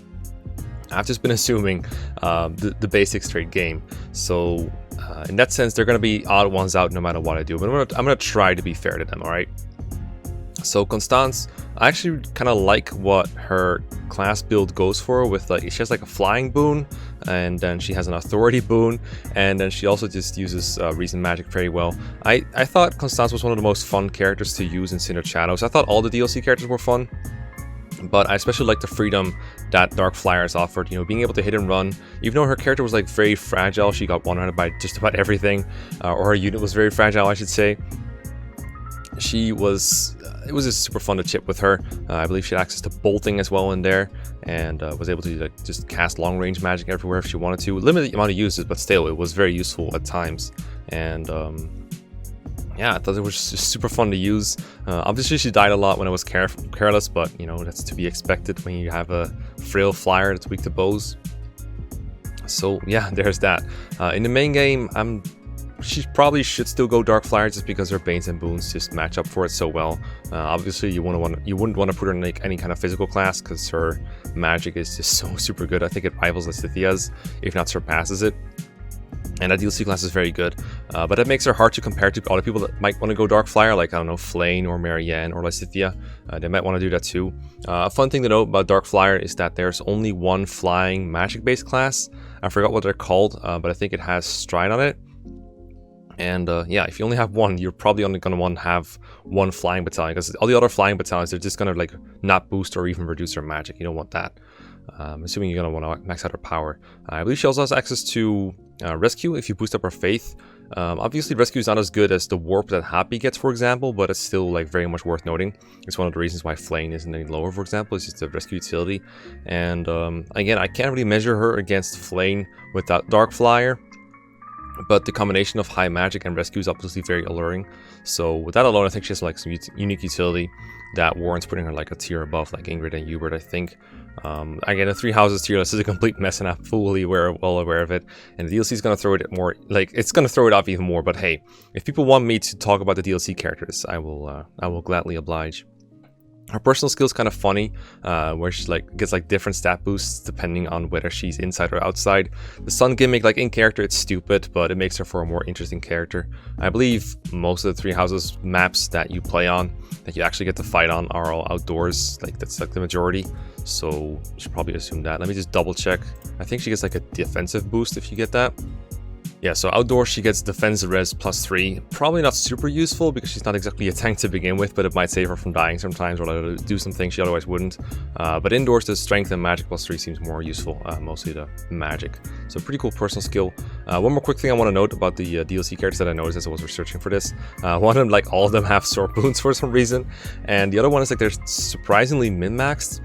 I've just been assuming the basic straight game. So in that sense, they're going to be odd ones out no matter what I do. But I'm gonna try to be fair to them, all right? So Constance, I actually kind of like what her class build goes for with like, she has like a flying boon, and then she has an authority boon, and then she also just uses reason magic very well. I thought Constance was one of the most fun characters to use in Tinted Shadows. I thought all the DLC characters were fun, but I especially like the freedom that Dark Flyers offered, you know, being able to hit and run. Even though her character was like very fragile, she got one-handed by just about everything, or her unit was very fragile, I should say. It was just super fun to chip with her. I believe she had access to bolting as well in there, and was able to like just cast long range magic everywhere if she wanted to. Limited amount of uses, but still it was very useful at times. And yeah, I thought it was just super fun to use. Obviously she died a lot when I was careless, but you know, that's to be expected when you have a frail flyer that's weak to bows. So yeah, there's that. In the main game, she probably should still go Dark Flyer just because her Banes and Boons just match up for it so well. Obviously, you wouldn't want to put her in like any kind of physical class because her magic is just so super good. I think it rivals Lysithea's, if not surpasses it. And that DLC class is very good, but that makes her hard to compare to other people that might want to go Dark Flyer, like, I don't know, Flane or Marianne or Lysithea. They might want to do that too. A fun thing to note about Dark Flyer is that there's only one flying magic-based class. I forgot what they're called, but I think it has Stride on it. And yeah, if you only have one, you're probably only going to want to have one flying battalion, because all the other flying battalions, they're just going to like not boost or even reduce their magic. You don't want that. Assuming you're going to want to max out her power. I believe she also has access to Rescue if you boost up her Faith. Obviously, Rescue is not as good as the Warp that Happy gets, for example, but it's still like very much worth noting. It's one of the reasons why Flane isn't any lower, for example. It's just the Rescue utility. And again, I can't really measure her against Flane without Dark Flyer. But the combination of high magic and rescue is obviously very alluring. So with that alone, I think she has like some unique utility that warrants putting her like a tier above like Ingrid and Hubert, I think. Again, a 3 houses tier list is a complete mess, and I'm fully well aware of it. And the DLC is going to throw it more, like, it's going to throw it off even more. But hey, if people want me to talk about the DLC characters, I will gladly oblige. Her personal skill is kind of funny, where she like gets like different stat boosts depending on whether she's inside or outside. The sun gimmick, like in character, it's stupid, but it makes her for a more interesting character. I believe most of the 3 houses maps that you play on, that you actually get to fight on, are all outdoors. Like that's like the majority. So you should probably assume that. Let me just double check. I think she gets like a defensive boost if you get that. Yeah, so outdoors she gets defense res +3. Probably not super useful because she's not exactly a tank to begin with, but it might save her from dying sometimes or let her do some things she otherwise wouldn't. But indoors the strength and magic +3 seems more useful, mostly the magic. So pretty cool personal skill. One more quick thing I want to note about the DLC characters that I noticed as I was researching for this. One of them, like all of them have sword boons for some reason, and the other one is like they're surprisingly min-maxed.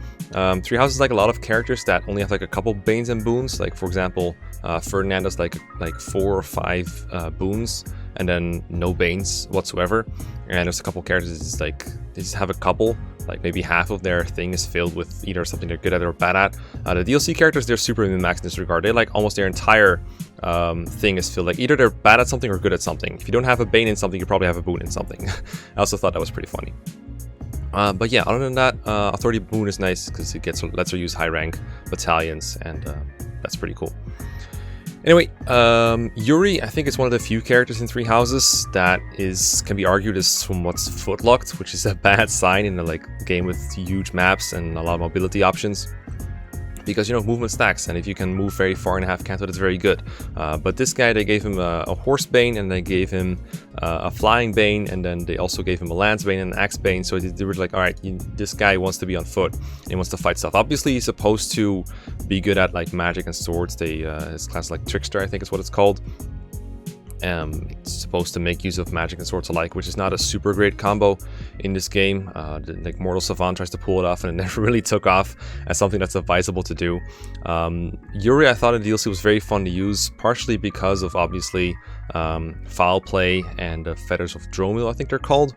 Three Houses like a lot of characters that only have like a couple banes and boons. Like for example, Ferdinand has like 4 or 5 boons and then no banes whatsoever. And there's a couple characters that's like they just have a couple, like maybe half of their thing is filled with either something they're good at or bad at. The DLC characters, they're super min-maxed in this regard. They like almost their entire thing is filled, like either they're bad at something or good at something. If you don't have a bane in something, you probably have a boon in something. I also thought that was pretty funny. But yeah, other than that, Authority Boon is nice because it lets her use high rank battalions, and that's pretty cool. Anyway, Yuri, I think it's one of the few characters in Three Houses that can be argued as somewhat footlocked, which is a bad sign in a game with huge maps and a lot of mobility options. Because, you know, movement stacks, and if you can move very far and have cancel, that's very good. But this guy, they gave him a horse bane, and they gave him a flying bane, and then they also gave him a lance bane and an axe bane. So they were like, all right, this guy wants to be on foot, and he wants to fight stuff. Obviously, he's supposed to be good at like magic and swords. His class is like Trickster, I think is what it's called. It's supposed to make use of magic and swords alike, which is not a super great combo in this game. Like Mortal Savant tries to pull it off and it never really took off as something that's advisable to do. Yuri, I thought in DLC was very fun to use, partially because of obviously foul play and Feathers of Dromio, I think they're called.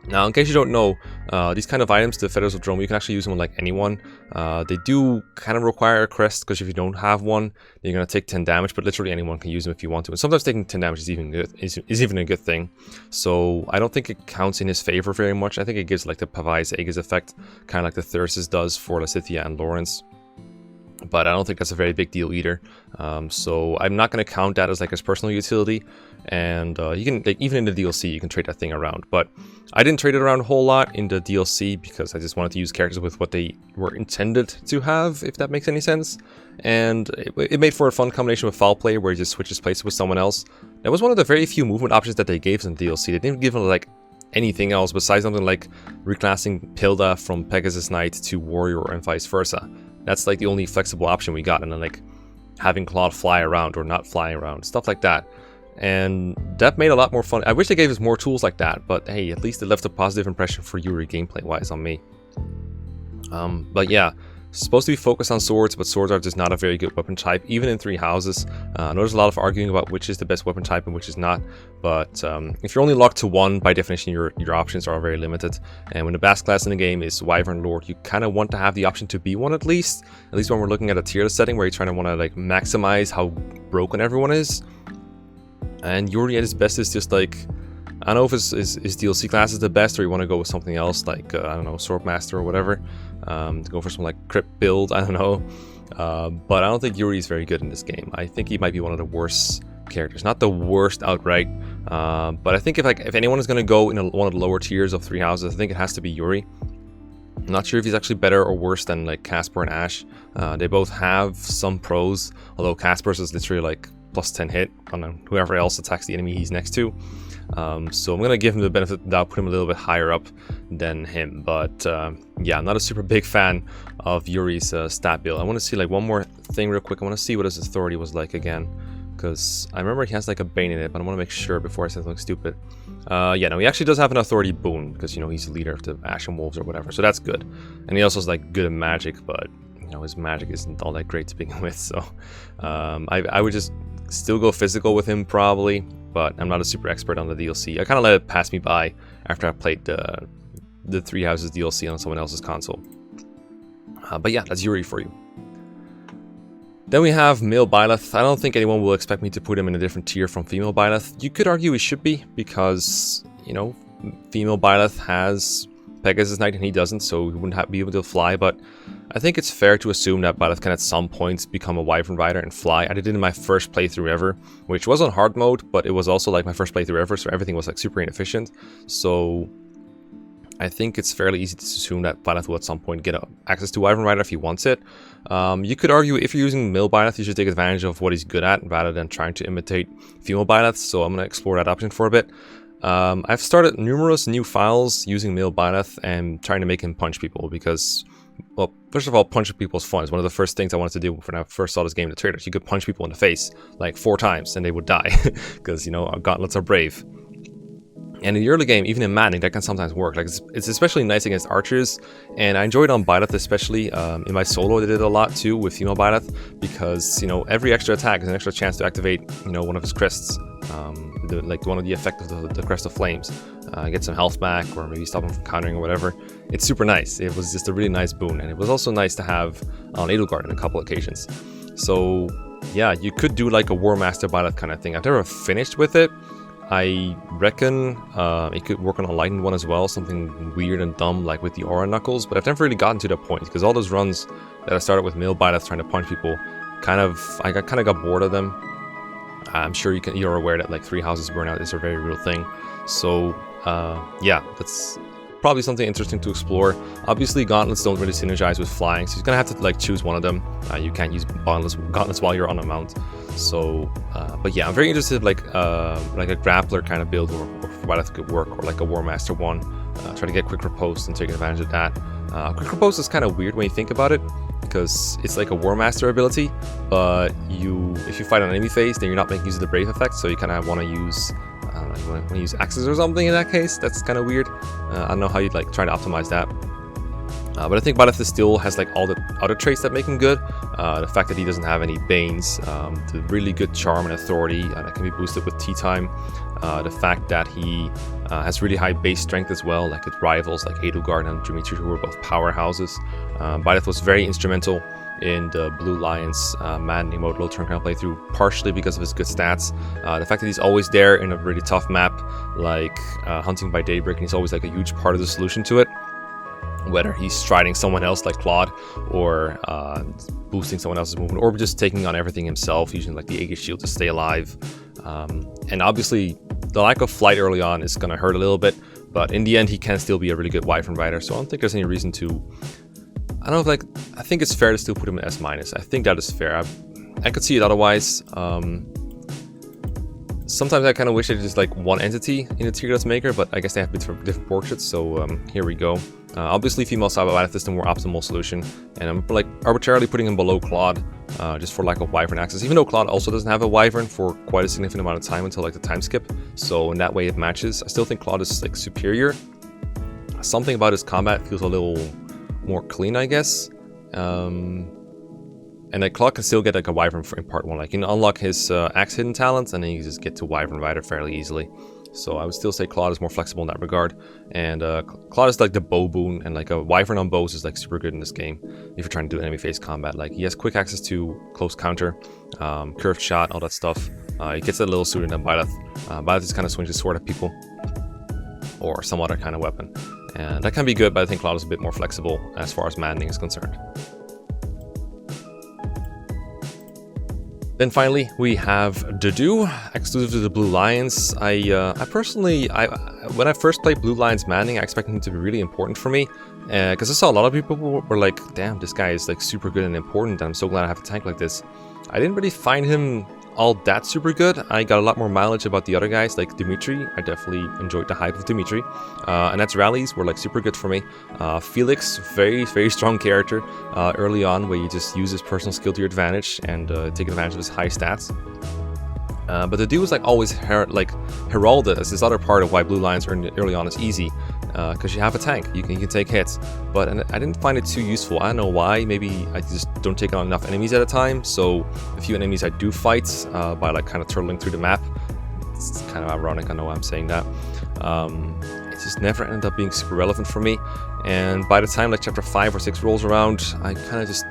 Now, in case you don't know, these kind of items, the Feathers of Dromio, you can actually use them on like anyone. They do kind of require a crest, because if you don't have one, you're going to take 10 damage, but literally anyone can use them if you want to. And sometimes taking 10 damage is even good, is even a good thing. So I don't think it counts in his favor very much. I think it gives like the Pavai's Aegis effect, kind of like the Thyrsis does for Lysithea and Lawrence. But I don't think that's a very big deal either. So I'm not going to count that as like his personal utility. And you can, like, even in the DLC, you can trade that thing around. But I didn't trade it around a whole lot in the DLC because I just wanted to use characters with what they were intended to have, if that makes any sense. And it made for a fun combination with foul play where he just switches places with someone else. That was one of the very few movement options that they gave in the DLC. They didn't give him like anything else besides something like reclassing Pilda from Pegasus Knight to Warrior and vice versa. That's like the only flexible option we got, and then like having Claude fly around or not flying around, stuff like that. And that made a lot more fun. I wish they gave us more tools like that, but hey, at least it left a positive impression for Yuri gameplay-wise on me. But yeah, supposed to be focused on swords, but swords are just not a very good weapon type, even in Three Houses. I know there's a lot of arguing about which is the best weapon type and which is not, but if you're only locked to one, by definition, your options are very limited. And when the best class in the game is Wyvern Lord, you kind of want to have the option to be one at least when we're looking at a tier list setting where you're trying to want to like maximize how broken everyone is. And Yuri at his best is just like, I don't know if his DLC class is the best, or you want to go with something else like, I don't know, Swordmaster or whatever. To go for some like Crypt build, I don't know. But I don't think Yuri is very good in this game. I think he might be one of the worst characters. Not the worst outright, but I think if anyone is going to go in one of the lower tiers of Three Houses, I think it has to be Yuri. I'm not sure if he's actually better or worse than like Casper and Ashe. They both have some pros, although Casper's is literally like +10 hit on whoever else attacks the enemy he's next to. So I'm going to give him the benefit of the doubt, put him a little bit higher up than him. But yeah, I'm not a super big fan of Yuri's stat build. I want to see like one more thing real quick. I want to see what his authority was like again, because I remember he has like a bane in it, but I want to make sure before I say something stupid. Yeah, no, he actually does have an authority boon, because, you know, he's the leader of the Ashen Wolves or whatever, so that's good. And he also is like good at magic, but, you know, his magic isn't all that great to begin with, so I would just still go physical with him probably, but I'm not a super expert on the DLC. I kind of let it pass me by after I played the Three Houses DLC on someone else's console. But yeah, that's Yuri for you. Then we have male Bilath. I don't think anyone will expect me to put him in a different tier from female Bilath. You could argue he should be, because, you know, female Bilath has Pegasus Knight and he doesn't, so he wouldn't be able to fly, but I think it's fair to assume that Bilath can at some points become a Wyvern Rider and fly. I did it in my first playthrough ever, which was on hard mode, but it was also like my first playthrough ever, so everything was like super inefficient. So I think it's fairly easy to assume that Bilath will at some point get access to Wyvern Rider if he wants it. You could argue if you're using male Bilath, you should take advantage of what he's good at rather than trying to imitate female Bilaths, so I'm going to explore that option for a bit. I've started numerous new files using male Bilath and trying to make him punch people because, well, first of all, punching people is fun. It's one of the first things I wanted to do when I first saw this game in the trailers. You could punch people in the face like 4 times and they would die because, you know, our gauntlets are brave. And in the early game, even in Maddening, that can sometimes work. Like it's especially nice against archers, and I enjoyed on Bilath especially. In my solo, I did it a lot too with female Bilath because, you know, every extra attack is an extra chance to activate, you know, one of his crests, like one of the effect of the Crest of Flames, get some health back, or maybe stop him from countering or whatever. It's super nice. It was just a really nice boon, and it was also nice to have on Edelgard on a couple occasions. So yeah, you could do like a War Master Bilath kind of thing. I've never finished with it. I reckon it could work on a Lightning one as well, something weird and dumb like with the Aura Knuckles, but I've never really gotten to that point because all those runs that I started with male Bilath trying to punch people, I kind of got bored of them. I'm sure you're aware that like 3 houses burnout is a very real thing. So yeah, that's probably something interesting to explore. Obviously, gauntlets don't really synergize with flying, so you're gonna have to like choose one of them. You can't use gauntlets while you're on a mount. So, but yeah, I'm very interested like a grappler kind of build, or Bilath could work, or like a War Master one. Try to get quick riposte and taking advantage of that. Quick riposte is kind of weird when you think about it, because it's like a War Master ability, but if you fight an enemy phase, then you're not making use of the Brave effect, so you kind of want to use, I don't know, you want to use axes or something in that case. That's kind of weird. I don't know how you'd like try to optimize that. But I think Bilath still has like all the other traits that make him good. The fact that he doesn't have any Banes, the really good charm and authority that can be boosted with tea time. The fact that he has really high base strength as well, like it rivals like Edelgard and Dimitri, who are both powerhouses. Bilath was very instrumental in the Blue Lions Maddening mode low turn kind of playthrough, partially because of his good stats. The fact that he's always there in a really tough map like Hunting by Daybreak, and he's always like a huge part of the solution to it. Whether he's striding someone else like Claude, or boosting someone else's movement, or just taking on everything himself, using like the Aegis Shield to stay alive. And obviously, the lack of flight early on is going to hurt a little bit, but in the end, he can still be a really good Wyvern rider, so I don't think there's any reason to... I don't know, like, I think it's fair to still put him in S-. I think that is fair. I could see it otherwise. Sometimes I kind of wish it was just like one entity in the tier list maker, but I guess they have different portraits, so here we go. Obviously, female Bilath is the more optimal solution, and I'm like arbitrarily putting him below Claude, just for lack of Wyvern access, even though Claude also doesn't have a Wyvern for quite a significant amount of time until like the time skip, so in that way it matches. I still think Claude is like superior. Something about his combat feels a little more clean, I guess. And like Claude can still get like a Wyvern in part 1. Like you can unlock his axe hidden talents, and then you just get to Wyvern Rider fairly easily. So I would still say Claude is more flexible in that regard. And Claude is like the bow boon, and like a Wyvern on bows is like super good in this game if you're trying to do enemy phase combat. Like he has quick access to close counter, curved shot, all that stuff. He gets a little sooner than Bilath. Bilath just kind of swings his sword at people, or some other kind of weapon. And that can be good, but I think Claude is a bit more flexible as far as maddening is concerned. Then finally, we have Dedu, exclusive to the Blue Lions. I personally, when I first played Blue Lions Maddening, I expected him to be really important for me, because I saw a lot of people were like, damn, this guy is like super good and important, and I'm so glad I have a tank like this. I didn't really find him all that super good. I got a lot more mileage about the other guys, like Dimitri. I definitely enjoyed the hype of Dimitri. And that's rallies were like super good for me. Felix, very, very strong character early on, where you just use his personal skill to your advantage and take advantage of his high stats. But the dude was like always heralded as this other part of why Blue Lions early on is easy, because you have a tank, you can take hits. But I didn't find it too useful. I don't know why. Maybe I just don't take on enough enemies at a time. So the few enemies I do fight by like kind of turtling through the map, it's kind of ironic. I know why I'm saying that. It just never ended up being super relevant for me. And by the time like chapter 5 or 6 rolls around, I kind of just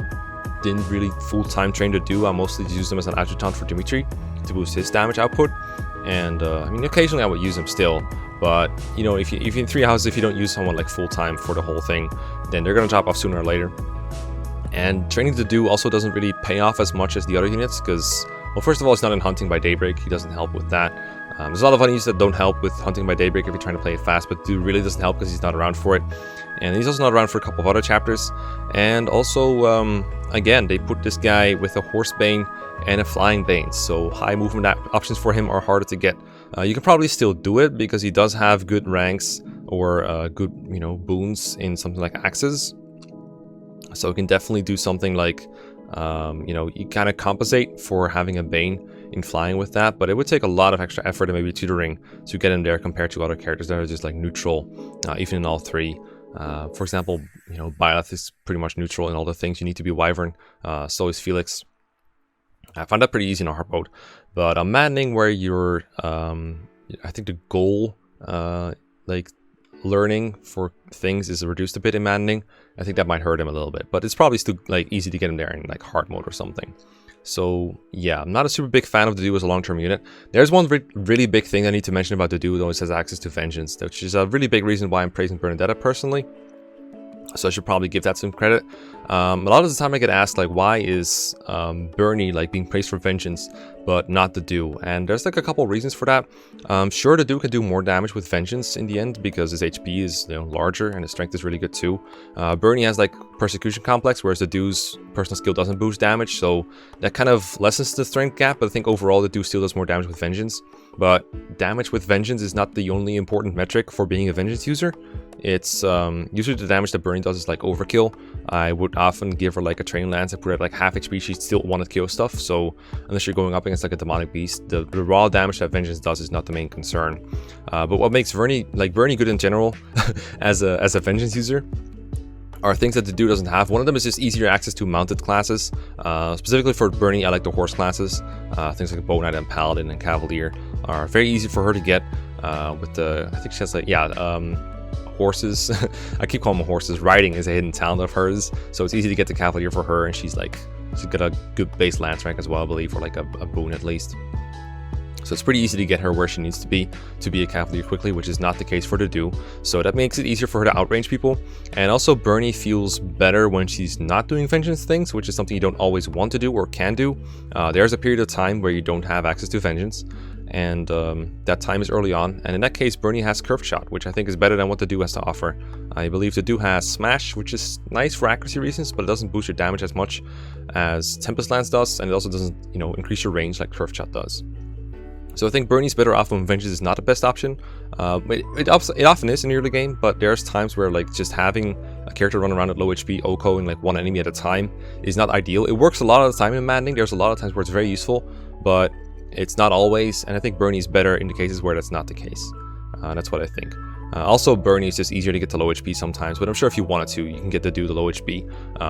didn't really full-time train to do. I mostly just used them as an adjutant for Dimitri to boost his damage output, and I mean occasionally I would use him still, but you know, if you're in 3 houses, if you don't use someone like full-time for the whole thing, then they're gonna drop off sooner or later. And training to do also doesn't really pay off as much as the other units, because, well, first of all, it's not in Hunting by Daybreak, he doesn't help with that. There's a lot of unused that don't help with Hunting by Daybreak if you're trying to play it fast, but dude really doesn't help because he's not around for it. And he's also not around for a couple of other chapters. And also, again, they put this guy with a Horse Bane and a Flying Bane, so high movement options for him are harder to get. You can probably still do it because he does have good ranks or good, boons in something like Axes. So you can definitely do something like, you kind of compensate for having a Bane in flying with that, but it would take a lot of extra effort and maybe tutoring to get him there compared to other characters that are just like neutral, even in all three. For example, Bilath is pretty much neutral in all the things you need to be Wyvern. So is Felix. I found that pretty easy in a hard mode, but maddening where you're, I think the goal, like learning for things is reduced a bit in maddening. I think that might hurt him a little bit, but it's probably still like easy to get him there in like hard mode or something. So yeah, I'm not a super big fan of the dude as a long-term unit. There's one really big thing I need to mention about the dude, though. It has access to Vengeance, which is a really big reason why I'm praising Bernadetta personally. So I should probably give that some credit. A lot of the time I get asked, like, why is Bernie like being praised for Vengeance, but not the Dew? And there's like a couple reasons for that. Sure, the Dew can do more damage with Vengeance in the end because his HP is larger and his strength is really good too. Bernie has like Persecution Complex, whereas the Dew's personal skill doesn't boost damage, so that kind of lessens the strength gap. But I think overall the Dew still does more damage with Vengeance. But damage with Vengeance is not the only important metric for being a Vengeance user. It's usually the damage that Bernie does is like overkill. I would often give her like a Training Lance and put her at like half HP. She still want to kill stuff. So unless you're going up against like a demonic beast, the raw damage that Vengeance does is not the main concern. But what makes Bernie good in general as a Vengeance user are things that the dude doesn't have. One of them is just easier access to mounted classes. Specifically for Bernie, I like the horse classes. Things like Bow Knight and Paladin and Cavalier are very easy for her to get. With the, I think she has like, horses. I keep calling them horses. Riding is a hidden talent of hers, so it's easy to get the Cavalier for her, and she's got a good base lance rank as well, I believe, or like a boon at least. So it's pretty easy to get her where she needs to be a Cavalier quickly, which is not the case for the Dew. So that makes it easier for her to outrange people. And also Bernie feels better when she's not doing Vengeance things, which is something you don't always want to do or can do. There's a period of time where you don't have access to Vengeance, and that time is early on. And in that case, Bernie has Curved Shot, which I think is better than what the Dew has to offer. I believe the Dew has Smash, which is nice for accuracy reasons, but it doesn't boost your damage as much as Tempest Lance does, and it also doesn't, increase your range like Curved Shot does. So I think Bernie's better off when Vengeance is not the best option. It often is in the early game, but there's times where like just having a character run around at low HP, OHKO, and like one enemy at a time is not ideal. It works a lot of the time in Maddening. There's a lot of times where it's very useful, but it's not always, and I think Bernie's better in the cases where that's not the case. That's what I think. Also, Bernie is just easier to get to low HP sometimes, but I'm sure if you wanted to, you can get to do the low HP,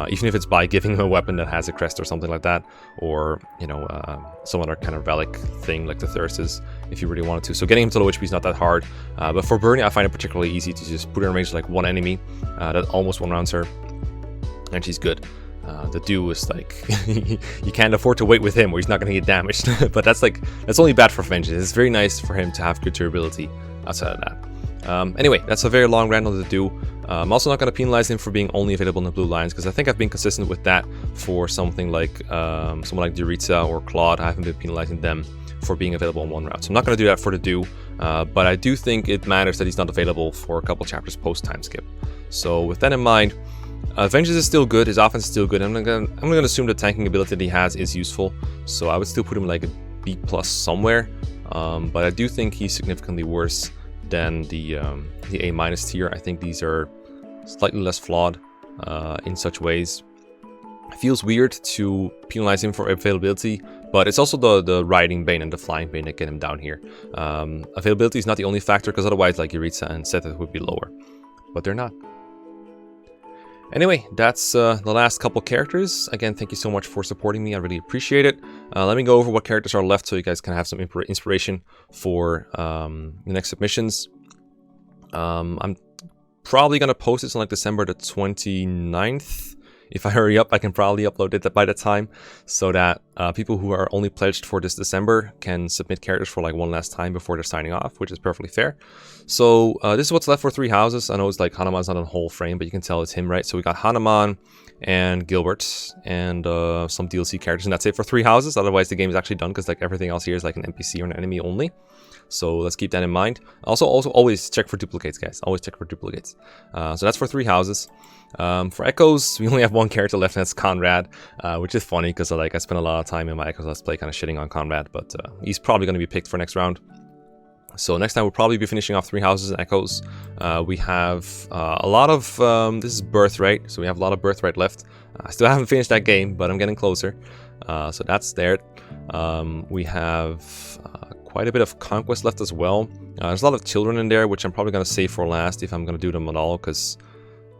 even if it's by giving him a weapon that has a crest or something like that, or, some other kind of relic thing like the Thirst is, if you really wanted to. So getting him to low HP is not that hard, but for Bernie, I find it particularly easy to just put her in range like one enemy that almost one-rounds her, and she's good. The Dew is like, you can't afford to wait with him or he's not going to get damaged, but that's only bad for Vengeance. It's very nice for him to have good durability outside of that. Anyway, that's a very long rant on the Dew. I'm also not going to penalize him for being only available in the blue lines, because I think I've been consistent with that for something like someone like Duritza or Claude. I haven't been penalizing them for being available in one route. So I'm not going to do that for the Dew, but I do think it matters that he's not available for a couple chapters post time skip. So with that in mind, Vengeance is still good, his offense is still good. I'm gonna assume the tanking ability that he has is useful, so I would still put him like a B+ somewhere, but I do think he's significantly worse than the A- tier. I think these are slightly less flawed in such ways. It feels weird to penalize him for availability, but it's also the Riding Bane and the Flying Bane that get him down here. Availability is not the only factor, because otherwise like Yuritsa and Sethith would be lower, but they're not. Anyway, that's the last couple characters. Again, thank you so much for supporting me. I really appreciate it. Let me go over what characters are left so you guys can have some inspiration for the next submissions. I'm probably going to post this on like December the 29th. If I hurry up, I can probably upload it by that time, so that people who are only pledged for this December can submit characters for like one last time before they're signing off, which is perfectly fair. So this is what's left for 3 houses. I know it's like Hanuman's not on whole frame, but you can tell it's him, right? So we got Hanuman, and Gilbert, and some DLC characters, and that's it for 3 houses. Otherwise the game is actually done, because like everything else here is like an NPC or an enemy only. So let's keep that in mind. Also always check for duplicates, guys. Always check for duplicates. So that's for 3 houses. For Echoes, we only have 1 character left, and that's Conrad, which is funny because like I spent a lot of time in my Echoes Let's Play kind of shitting on Conrad, but he's probably going to be picked for next round. So next time we'll probably be finishing off 3 houses and Echoes. We have a lot of, this is Birthright, so we have a lot of Birthright left. I still haven't finished that game, but I'm getting closer. So that's there. We have quite a bit of Conquest left as well. There's a lot of children in there, which I'm probably going to save for last if I'm going to do them at all, because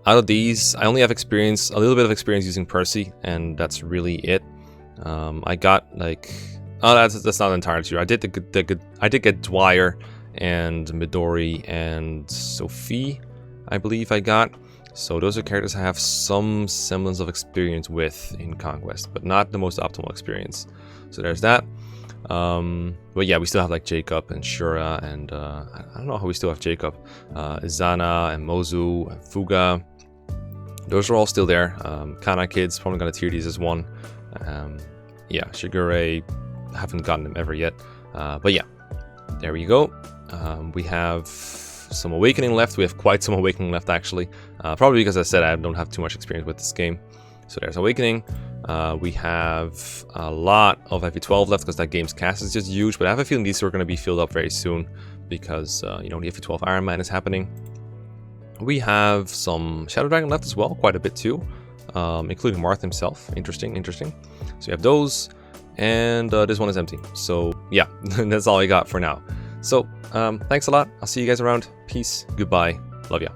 out of these, I only have experience, a little bit of experience using Percy, and that's really it. I got like, oh, that's not entirely true. I did get Dwyer and Midori and Sophie, I believe I got. So those are characters I have some semblance of experience with in Conquest, but not the most optimal experience. So there's that. But yeah, we still have like Jacob and Shura, and I don't know how we still have Jacob, Izana and Mozu and Fuga. Those are all still there. Kana kids, probably gonna tier these as 1. Yeah, Shigure, haven't gotten them ever yet. But yeah, there we go. We have some Awakening left. We have quite some Awakening left, actually. Probably because I said I don't have too much experience with this game. So there's Awakening. We have a lot of FE12 left because that game's cast is just huge. But I have a feeling these are going to be filled up very soon because, you know, the FE12 Iron Man is happening. We have some Shadow Dragon left as well, quite a bit too, including Marth himself. Interesting. So you have those, and this one is empty. So yeah, that's all I got for now. So thanks a lot. I'll see you guys around. Peace. Goodbye. Love ya.